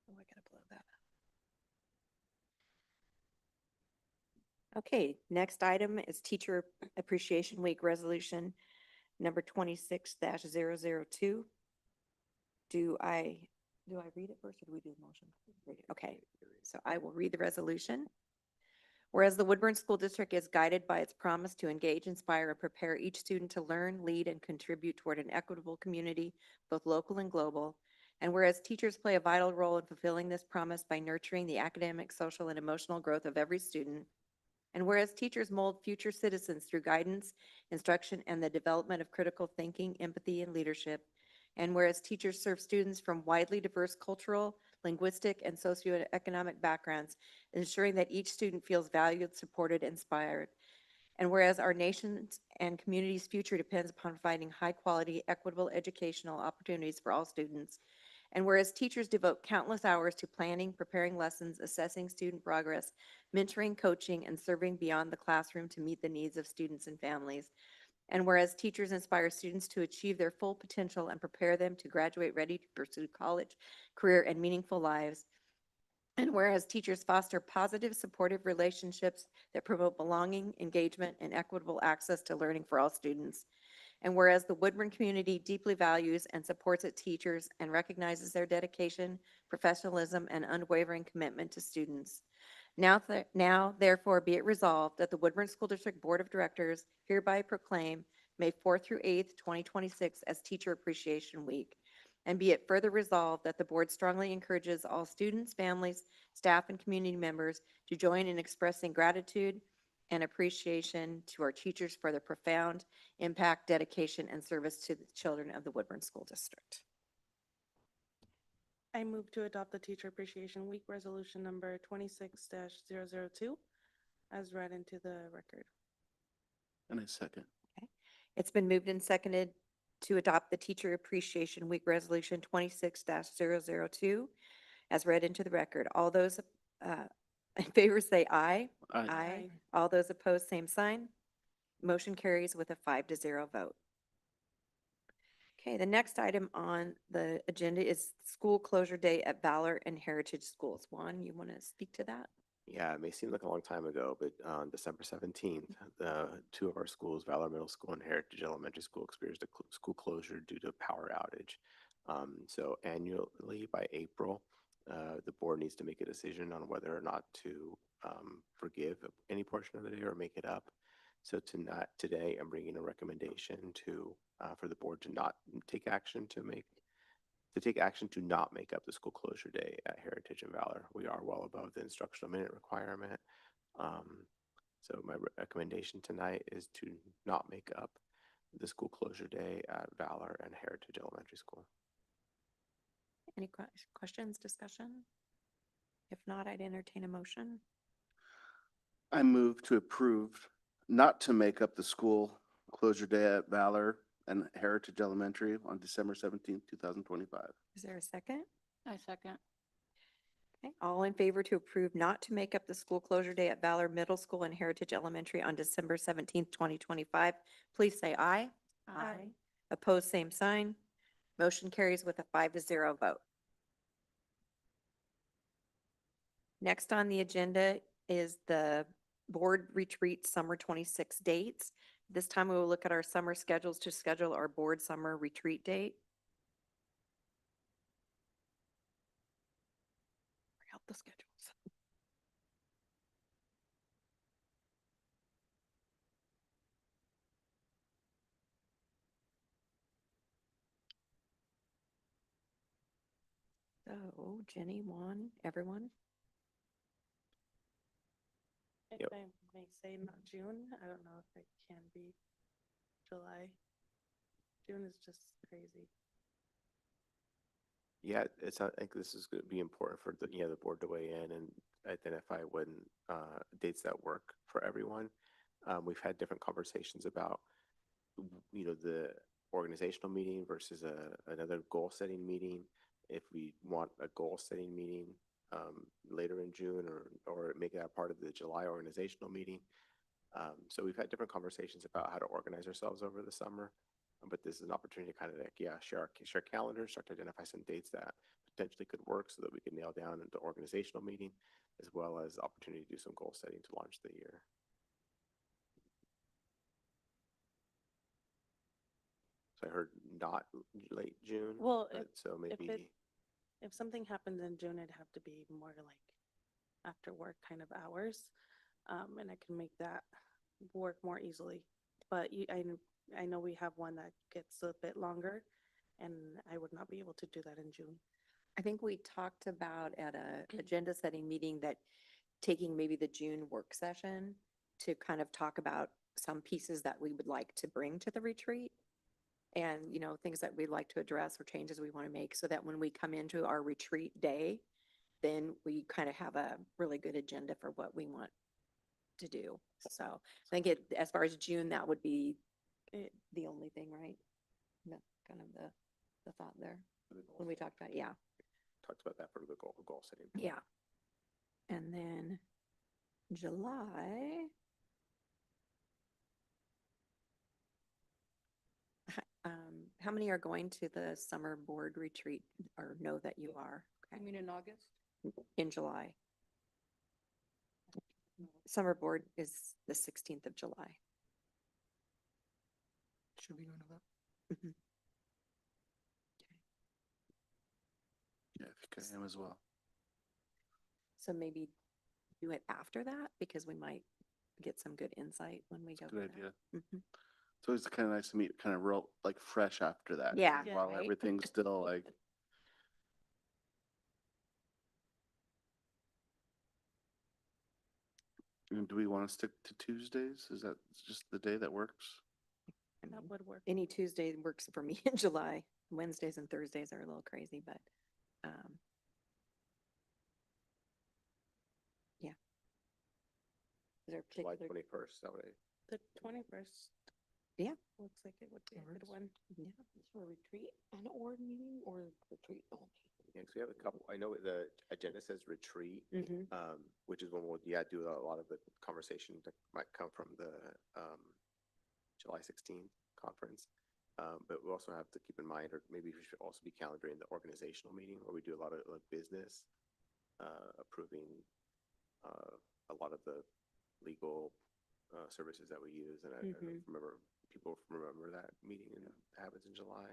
Oh, I gotta blow that up. Okay, next item is Teacher Appreciation Week Resolution number 26-002. Do I read it first or do we do the motion? Read it. Okay, so I will read the resolution. Whereas the Woodburn School District is guided by its promise to engage, inspire, and prepare each student to learn, lead, and contribute toward an equitable community, both local and global. And whereas teachers play a vital role in fulfilling this promise by nurturing the academic, social, and emotional growth of every student. And whereas teachers mold future citizens through guidance, instruction, and the development of critical thinking, empathy, and leadership. And whereas teachers serve students from widely diverse cultural, linguistic, and socioeconomic backgrounds, ensuring that each student feels valued, supported, inspired. And whereas our nation's and community's future depends upon providing high-quality, equitable educational opportunities for all students. And whereas teachers devote countless hours to planning, preparing lessons, assessing student progress, mentoring, coaching, and serving beyond the classroom to meet the needs of students and families. And whereas teachers inspire students to achieve their full potential and prepare them to graduate ready to pursue college, career, and meaningful lives. And whereas teachers foster positive, supportive relationships that promote belonging, engagement, and equitable access to learning for all students. And whereas the Woodburn community deeply values and supports its teachers and recognizes their dedication, professionalism, and unwavering commitment to students. Now, therefore, be it resolved that the Woodburn School District Board of Directors hereby proclaim May 4th through 8th, 2026 as Teacher Appreciation Week. And be it further resolved that the board strongly encourages all students, families, staff, and community members to join in expressing gratitude and appreciation to our teachers for their profound impact, dedication, and service to the children of the Woodburn School District. I move to adopt the Teacher Appreciation Week Resolution number 26-002 as read into the record. And I second. It's been moved and seconded to adopt the Teacher Appreciation Week Resolution 26-002 as read into the record. All those in favor say aye. Aye. Aye. All those opposed, same sign. Motion carries with a 5-0 vote. Okay, the next item on the agenda is school closure day at Valor and Heritage Schools. Juan, you want to speak to that? Yeah, it may seem like a long time ago, but on December 17th, two of our schools, Valor Middle School and Heritage Elementary School, experienced a school closure due to a power outage. So annually by April, the board needs to make a decision on whether or not to forgive any portion of the day or make it up. So today, I'm bringing a recommendation for the board to not take action to not make up the school closure day at Heritage and Valor. We are well above the instructional minute requirement. So my recommendation tonight is to not make up the school closure day at Valor and Heritage Elementary School. Any questions, discussion? If not, I'd entertain a motion. I move to approve not to make up the school closure day at Valor and Heritage Elementary on December 17th, 2025. Is there a second? I second. Okay, all in favor to approve not to make up the school closure day at Valor Middle School and Heritage Elementary on December 17th, 2025, please say aye. Aye. Opposed, same sign. Motion carries with a 5-0 vote. Next on the agenda is the board retreat summer 26 dates. This time we will look at our summer schedules to schedule our board summer retreat date. Bring out the schedules. So Jenny, Juan, everyone? If Yep. I may say not June, I don't know if it can be July. June is just crazy. Yeah, I think this is going to be important for the board to weigh in and identify dates that work for everyone. We've had different conversations about, the organizational meeting versus another goal setting meeting. If we want a goal setting meeting later in June or make that part of the July organizational meeting. So we've had different conversations about how to organize ourselves over the summer. But this is an opportunity to kind of share calendars, start to identify some dates that potentially could work so that we can nail down into organizational meeting, as well as opportunity to do some goal setting to launch the year. So I heard not late June. Well, so maybe if something happens in June, it'd have to be more like after work kind of hours. And I can make that work more easily. But I know we have one that gets a bit longer and I would not be able to do that in June. I think we talked about at a agenda setting meeting that taking maybe the June work session to kind of talk about some pieces that we would like to bring to the retreat and, things that we'd like to address or changes we want to make so that when we come into our retreat day, then we kind of have a really good agenda for what we want to do. So I think as far as June, that would be the only thing, right? That's kind of the thought there when we talked about, yeah. Talked about that for the goal setting. Yeah. And then July. How many are going to the summer board retreat or know that you are? You mean in August? In July. Summer board is the 16th of July. Should we go into that? Mhm. Yeah, if you could, him as well. So maybe do it after that because we might get some good insight when we go. Good to idea. that. Mhm. It's always kind of nice to meet kind of real, like fresh after that. Yeah. While Right. everything's still like. And do we want to stick to Tuesdays? Is that just the day that works? I That mean, would work. any Tuesday works for me in July. Wednesdays and Thursdays are a little crazy, but, yeah. Is there a July particular? 21st. That way. The 21st. Yeah. Looks like it would be a good works. one. Yeah. For a retreat, an org meeting or retreat only? Yeah, so we have a couple. I know the agenda says retreat, Mhm. which is when we'll do a lot of the conversation that might come from the July 16th conference. But we also have to keep in mind, or maybe we should also be calendaring the organizational meeting where we do a lot of business, approving a lot of the legal services that we use. And I don't know if people remember that meeting and it happens in July.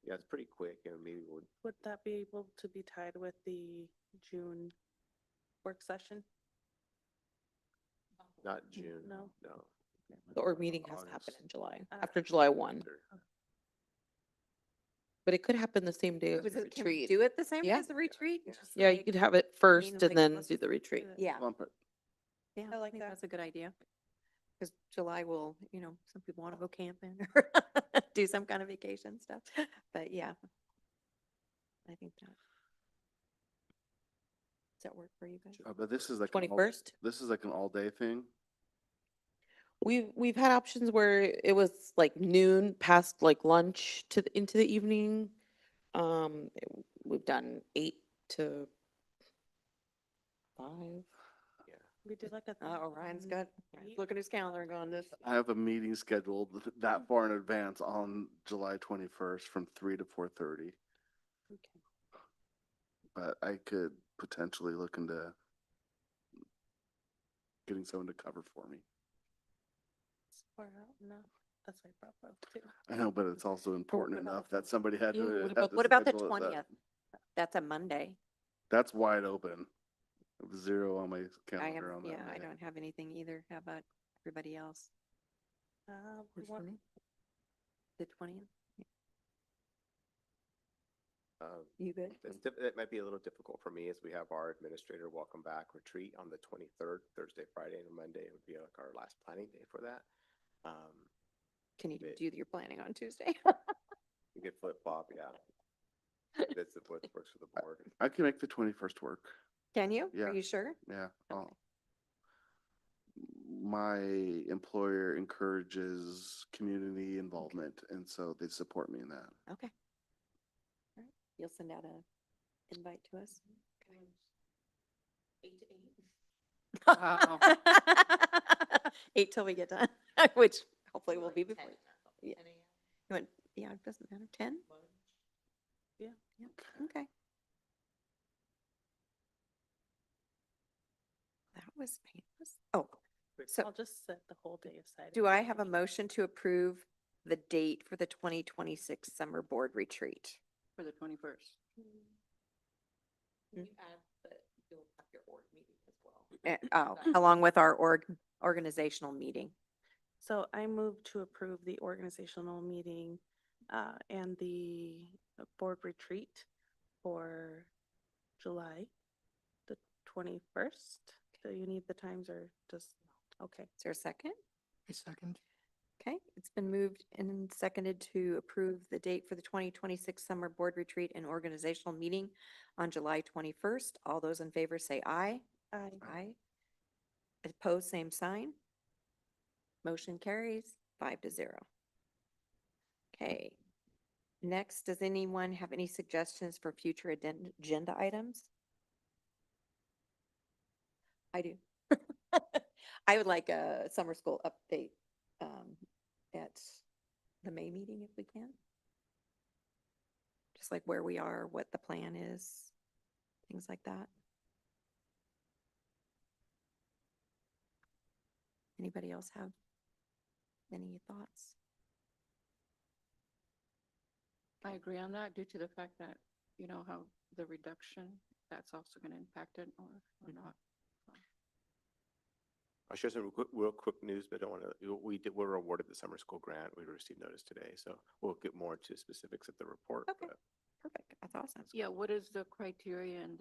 Yeah, it's pretty quick and maybe we'll, Would that be able to be tied with the June work session? not June, No. no. The org meeting has to happen August. in July, Ah. after July 1. After. But it could happen the same day as the Can we retreat. do it the same day Yeah. as the retreat? Just Yeah, you like- could have it I first mean, and like, then let's do just the retreat. Yeah. Bump it. Yeah, I like think that. that's a good idea. Because July will, some people want to go camping or do some kind of vacation stuff. But yeah, I think that. Does that work for you guys? But this is like an all- 21st? This is like an all-day thing. We've had options where it was like noon past like lunch into the evening. We've done 8 to 5. We did like a. Oh, Ryan's got, look at his calendar and going this. I have a meeting scheduled that far in advance on July 21st from 3 to 4:30. Okay. But I could potentially look into getting someone to cover for me. Far out, no, that's why I brought both too. I know, but it's also important about- enough that somebody had Yeah, to. what had about- to What about the schedule it that- 20th? That's a Monday. That's wide open. I have 0 on my I have, calendar on that. yeah, I day. don't have anything either. How about everybody else? We Works for want- me. The 20th? You good? It might be a little difficult for me as we have our administrator welcome back retreat on the 23rd, Thursday, Friday, and Monday would be like our last planning day for that. Can you But- do your planning on Tuesday? You could flip flop, yeah. That's what works for the board. I can make the 21st work. Can you? Yeah. Are you sure? Yeah. My employer encourages community involvement, and so they support me in that. Okay. All right. You'll send out a invite to us? 8 to 8. Wow. 8 till we get done, which hopefully will be before. Yeah. You want, yeah, it doesn't matter. 10? Yeah. Yeah, okay. That was painless. Oh, so I'll just set the whole day aside. do I have a motion to approve the date for the 2026 Summer Board Retreat? For the 21st. You add that you'll have your org meeting as well. Oh, along with our organizational meeting. So I move to approve the organizational meeting and the board retreat for July the 21st. Do you need the times or just, okay. Is there a second? A second. Okay, it's been moved and seconded to approve the date for the 2026 Summer Board Retreat and Organizational Meeting on July 21st. All those in favor say aye. Aye. Aye. Opposed, same sign. Motion carries 5-0. Okay. Next, does anyone have any suggestions for future agenda items? I do. I would like a summer school update at the May meeting if we can. Just like where we are, what the plan is, things like that. Anybody else have any thoughts? I agree on that due to the fact that, how the reduction, that's also going to impact it or not. I'll share some real quick news, but I don't want to, we were awarded the summer school grant. We received notice today, so we'll get more into specifics at the report. Okay. but- Perfect, that's awesome. Yeah, what is the criteria and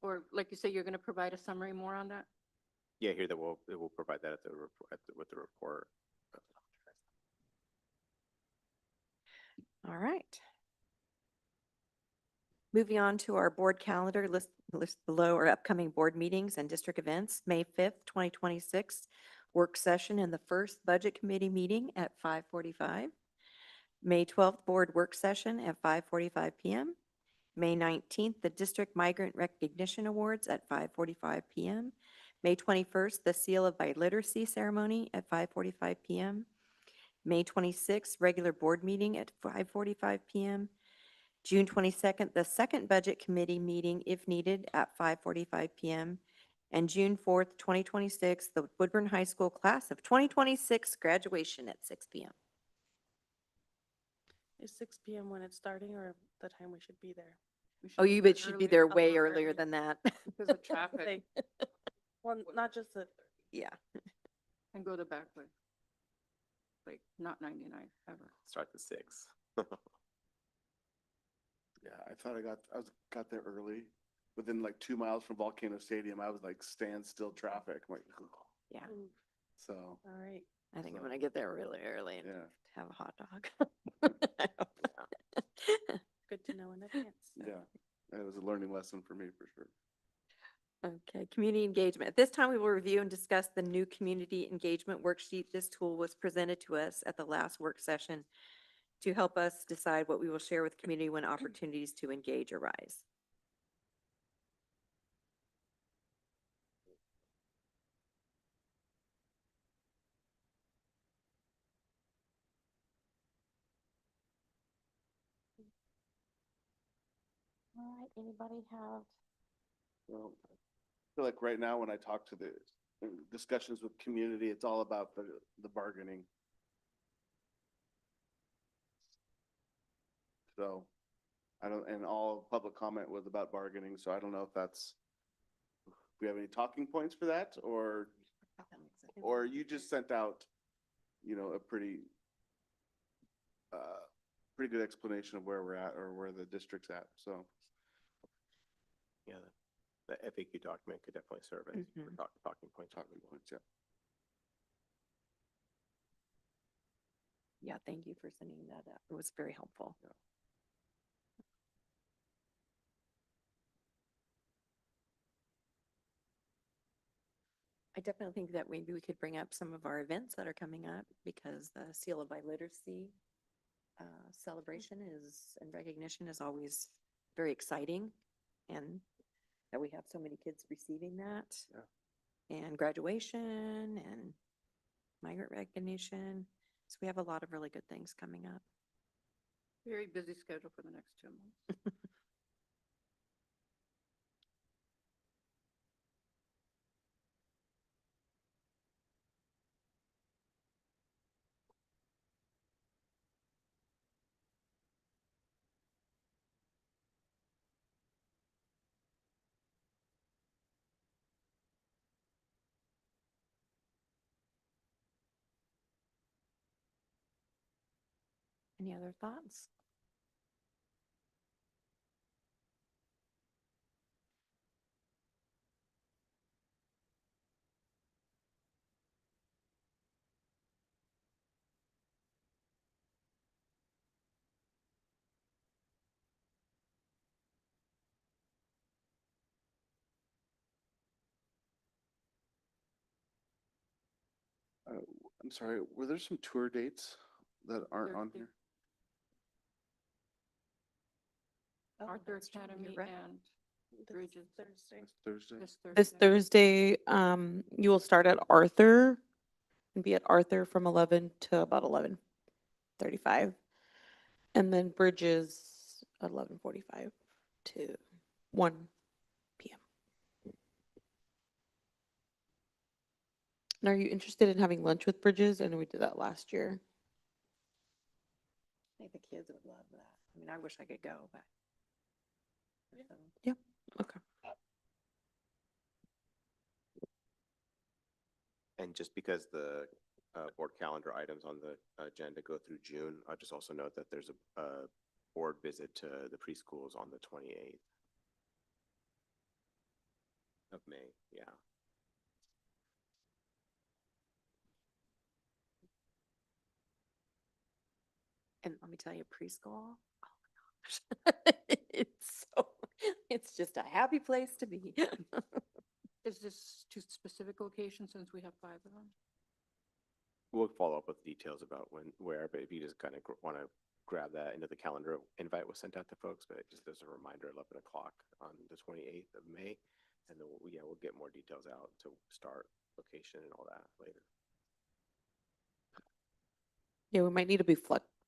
or like you say, you're going to provide a summary more on that? Yeah, here that it will provide that at the report, with the report. All right. Moving on to our board calendar, list below our upcoming board meetings and district events. May 5th, 2026, work session and the first budget committee meeting at 5:45. May 12th, board work session at 5:45 p.m. May 19th, the District Migrant Recognition Awards at 5:45 p.m. May 21st, the Seal of Biliteracy Ceremony at 5:45 p.m. May 26th, regular board meeting at 5:45 p.m. June 22nd, the second Budget Committee meeting, if needed, at 5:45 PM. And June 4th, 2026, the Woodburn High School Class of 2026 graduation at 6 PM. Is 6 PM when it's starting or the time we should be there? Oh, you but should be there way earlier than that. Because of traffic. Well, not just the, Yeah. And go the back way. Like, not 99 ever. Start at 6. Yeah, I thought I got there early. Within like 2 miles from Volcano Stadium, I was like standstill traffic. I'm like, Yeah. so, all right. I think I'm gonna get there really early and yeah, have a hot dog. Good to know in advance. yeah. It was a learning lesson for me for sure. Okay, community engagement. At this time, we will review and discuss the new community engagement worksheet. This tool was presented to us at the last work session to help us decide what we will share with community when opportunities to engage arise. All right, anybody have? Well, I feel like right now when I talk to the discussions with community, it's all about the bargaining. So I don't, and all public comment was about bargaining, so I don't know if that's, if we have any talking points for that, or you just sent out, a pretty good explanation of where we're at or where the district's at, so. Yeah, the FAQ document could definitely serve as Mhm. talking points. Talking points, yeah. Yeah, thank you for sending that up. It was very helpful. Yeah. I definitely think that maybe we could bring up some of our events that are coming up because the Seal of Biliteracy celebration is, and recognition is always very exciting. And that we have so many kids receiving that. Yeah. And graduation and migrant recognition. So we have a lot of really good things coming up. Very busy schedule for the next 2 months. Any other thoughts? I'm sorry, were there some tour dates that aren't on here? Arthur that's true, Academy you're right. and This Bridges. Thursday. That's Thursday? This Thursday, you will start at Arthur and be at Arthur from 11 to about 11:35. And then Bridges at 11:45 to 1 PM. And are you interested in having lunch with Bridges? I know we did that last year. I think the kids would love that. I mean, I wish I could go, but. So, Yeah, okay. And just because the board calendar items on the agenda go through June, I'll just also note that there's a board visit to the preschools on the 28th of May, yeah. And let me tell you, preschool, oh my gosh. It's just a happy place to be. Is this to specific locations since we have 5 of them? We'll follow up with details about where, but if you just kind of want to grab that into the calendar, invite was sent out to folks, but just as a reminder, 11 o'clock on the 28th of May. And then we'll get more details out to start, location and all that later. Yeah, we might need to be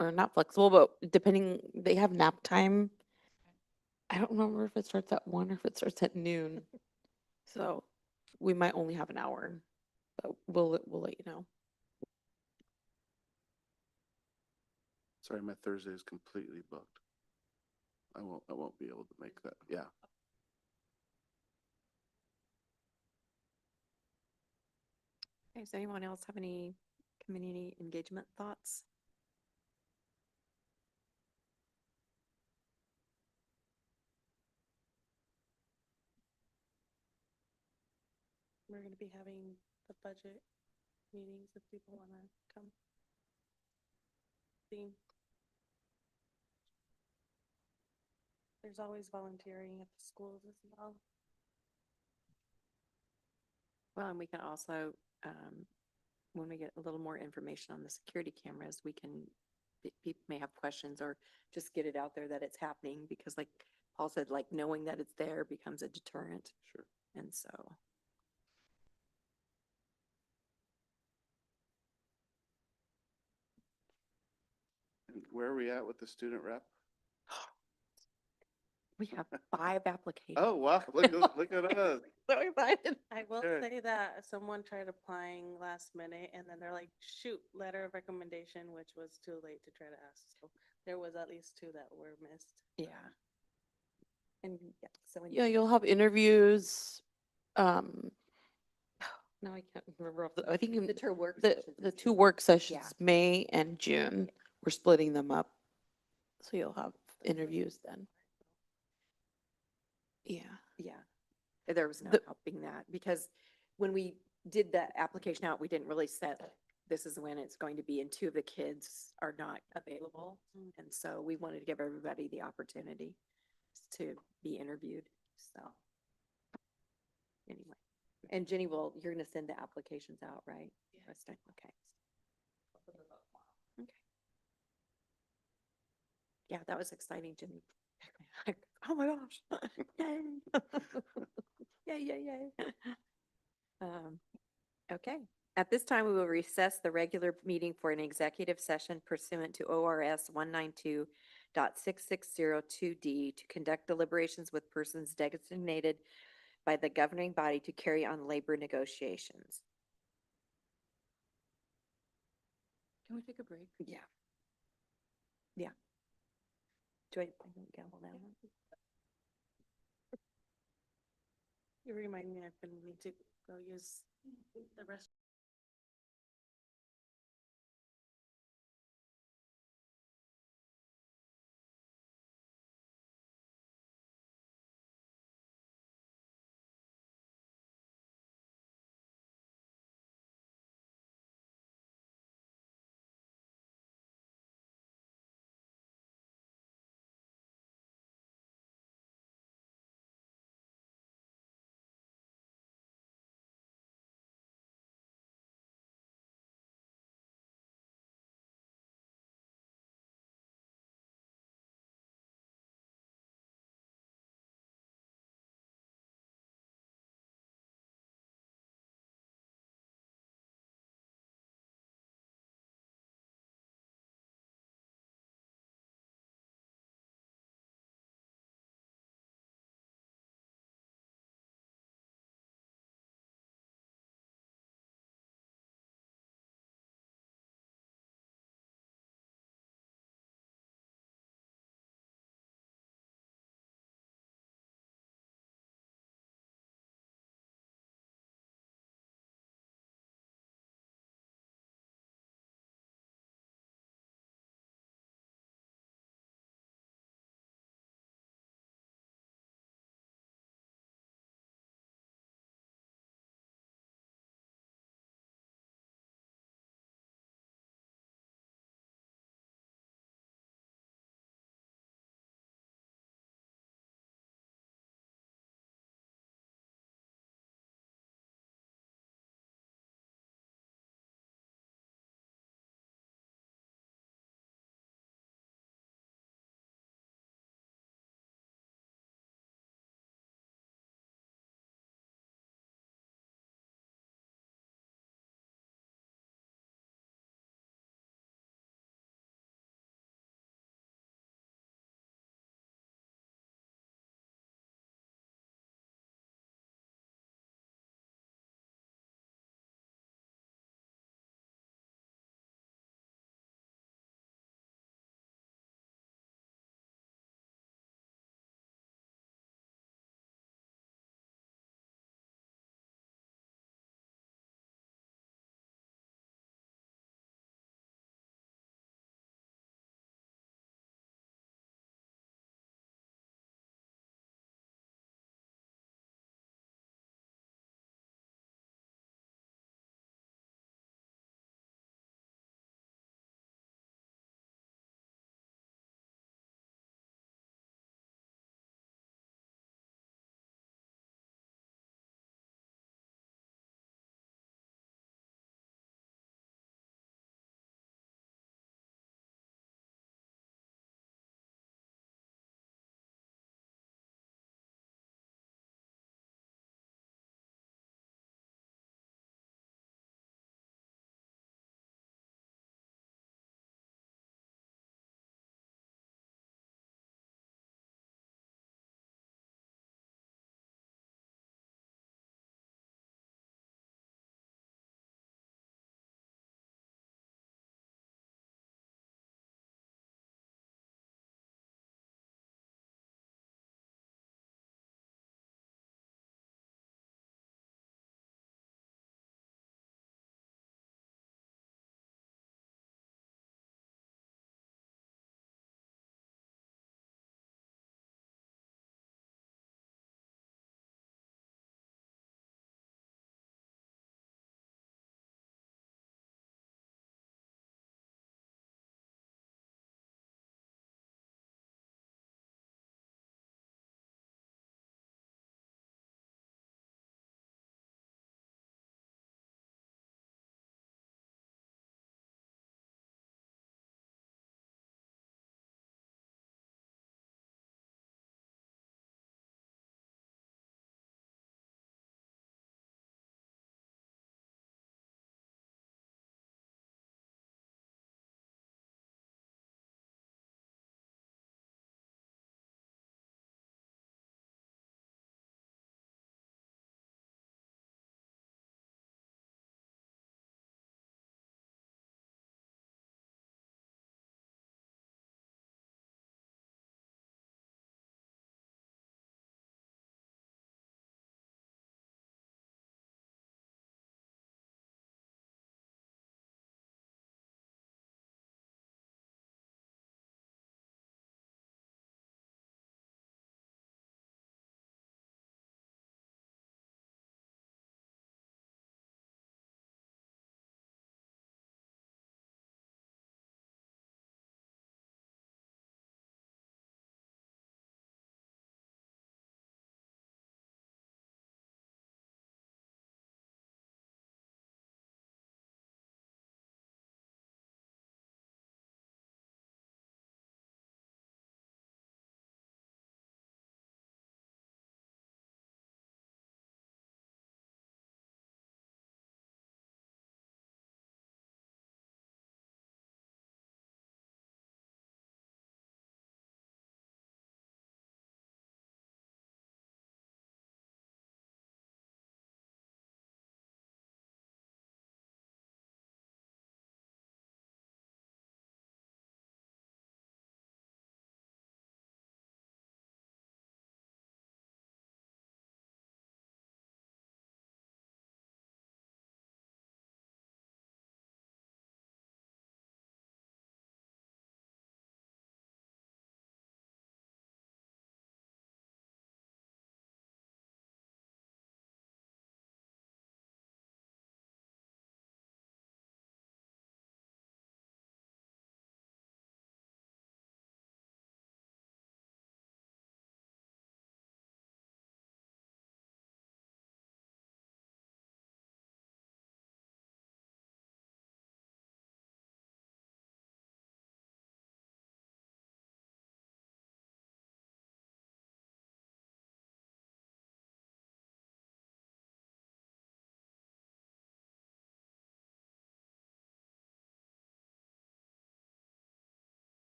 not flexible, but depending, they have nap time I don't remember if it starts at 1 or if it starts at noon. So we might only have an hour, but we'll let you know. Sorry, my Thursday is completely booked. I won't be able to make that. Yeah. Okay, does anyone else have any community engagement thoughts? We're gonna be having the budget meetings if people wanna come. See. There's always volunteering at the schools as well. Well, and we can also, when we get a little more information on the security cameras, we can, people may have questions or just get it out there that it's happening because like Paul said, like knowing that it's there becomes a deterrent. Sure. And so. And where are we at with the student rep? We have 5 applications. Oh, wow. Look at us. So excited. I will Good. say that someone tried applying last minute and then they're like, shoot, letter of recommendation, which was too late to try to ask. So there was at least 2 that were missed. Yeah. And yeah, so. Yeah, you'll have interviews. Now I can't remember I think The 2 work the sessions is 2 June. work sessions, Yeah. May and June. We're splitting them up. So you'll have interviews then. Yeah. Yeah, there was no The- helping that because when we did the application out, we didn't really set, this is when it's going to be and 2 of the kids are not available. And so we wanted to give everybody the opportunity to be interviewed, so. Anyway, and Jenny you're gonna send the applications out, right? Yeah. Okay. Okay. Yeah, that was exciting, Jenny. Oh my gosh. Yay. Yay, yay, yay. Okay, at this time, we will recess the regular meeting for an executive session pursuant to ORS 192.6602D to conduct deliberations with persons designated by the governing body to carry on labor negotiations. Can we take a break? Yeah. Yeah. Do I gavel down? You remind me I've been needing to go use the rest.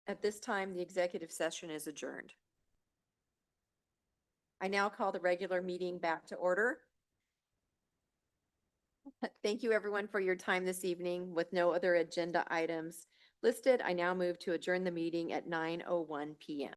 At this time, the executive session is adjourned. I now call the regular meeting back to order. Thank you, everyone, for your time this evening. With no other agenda items listed, I now move to adjourn the meeting at 9:01 p.m.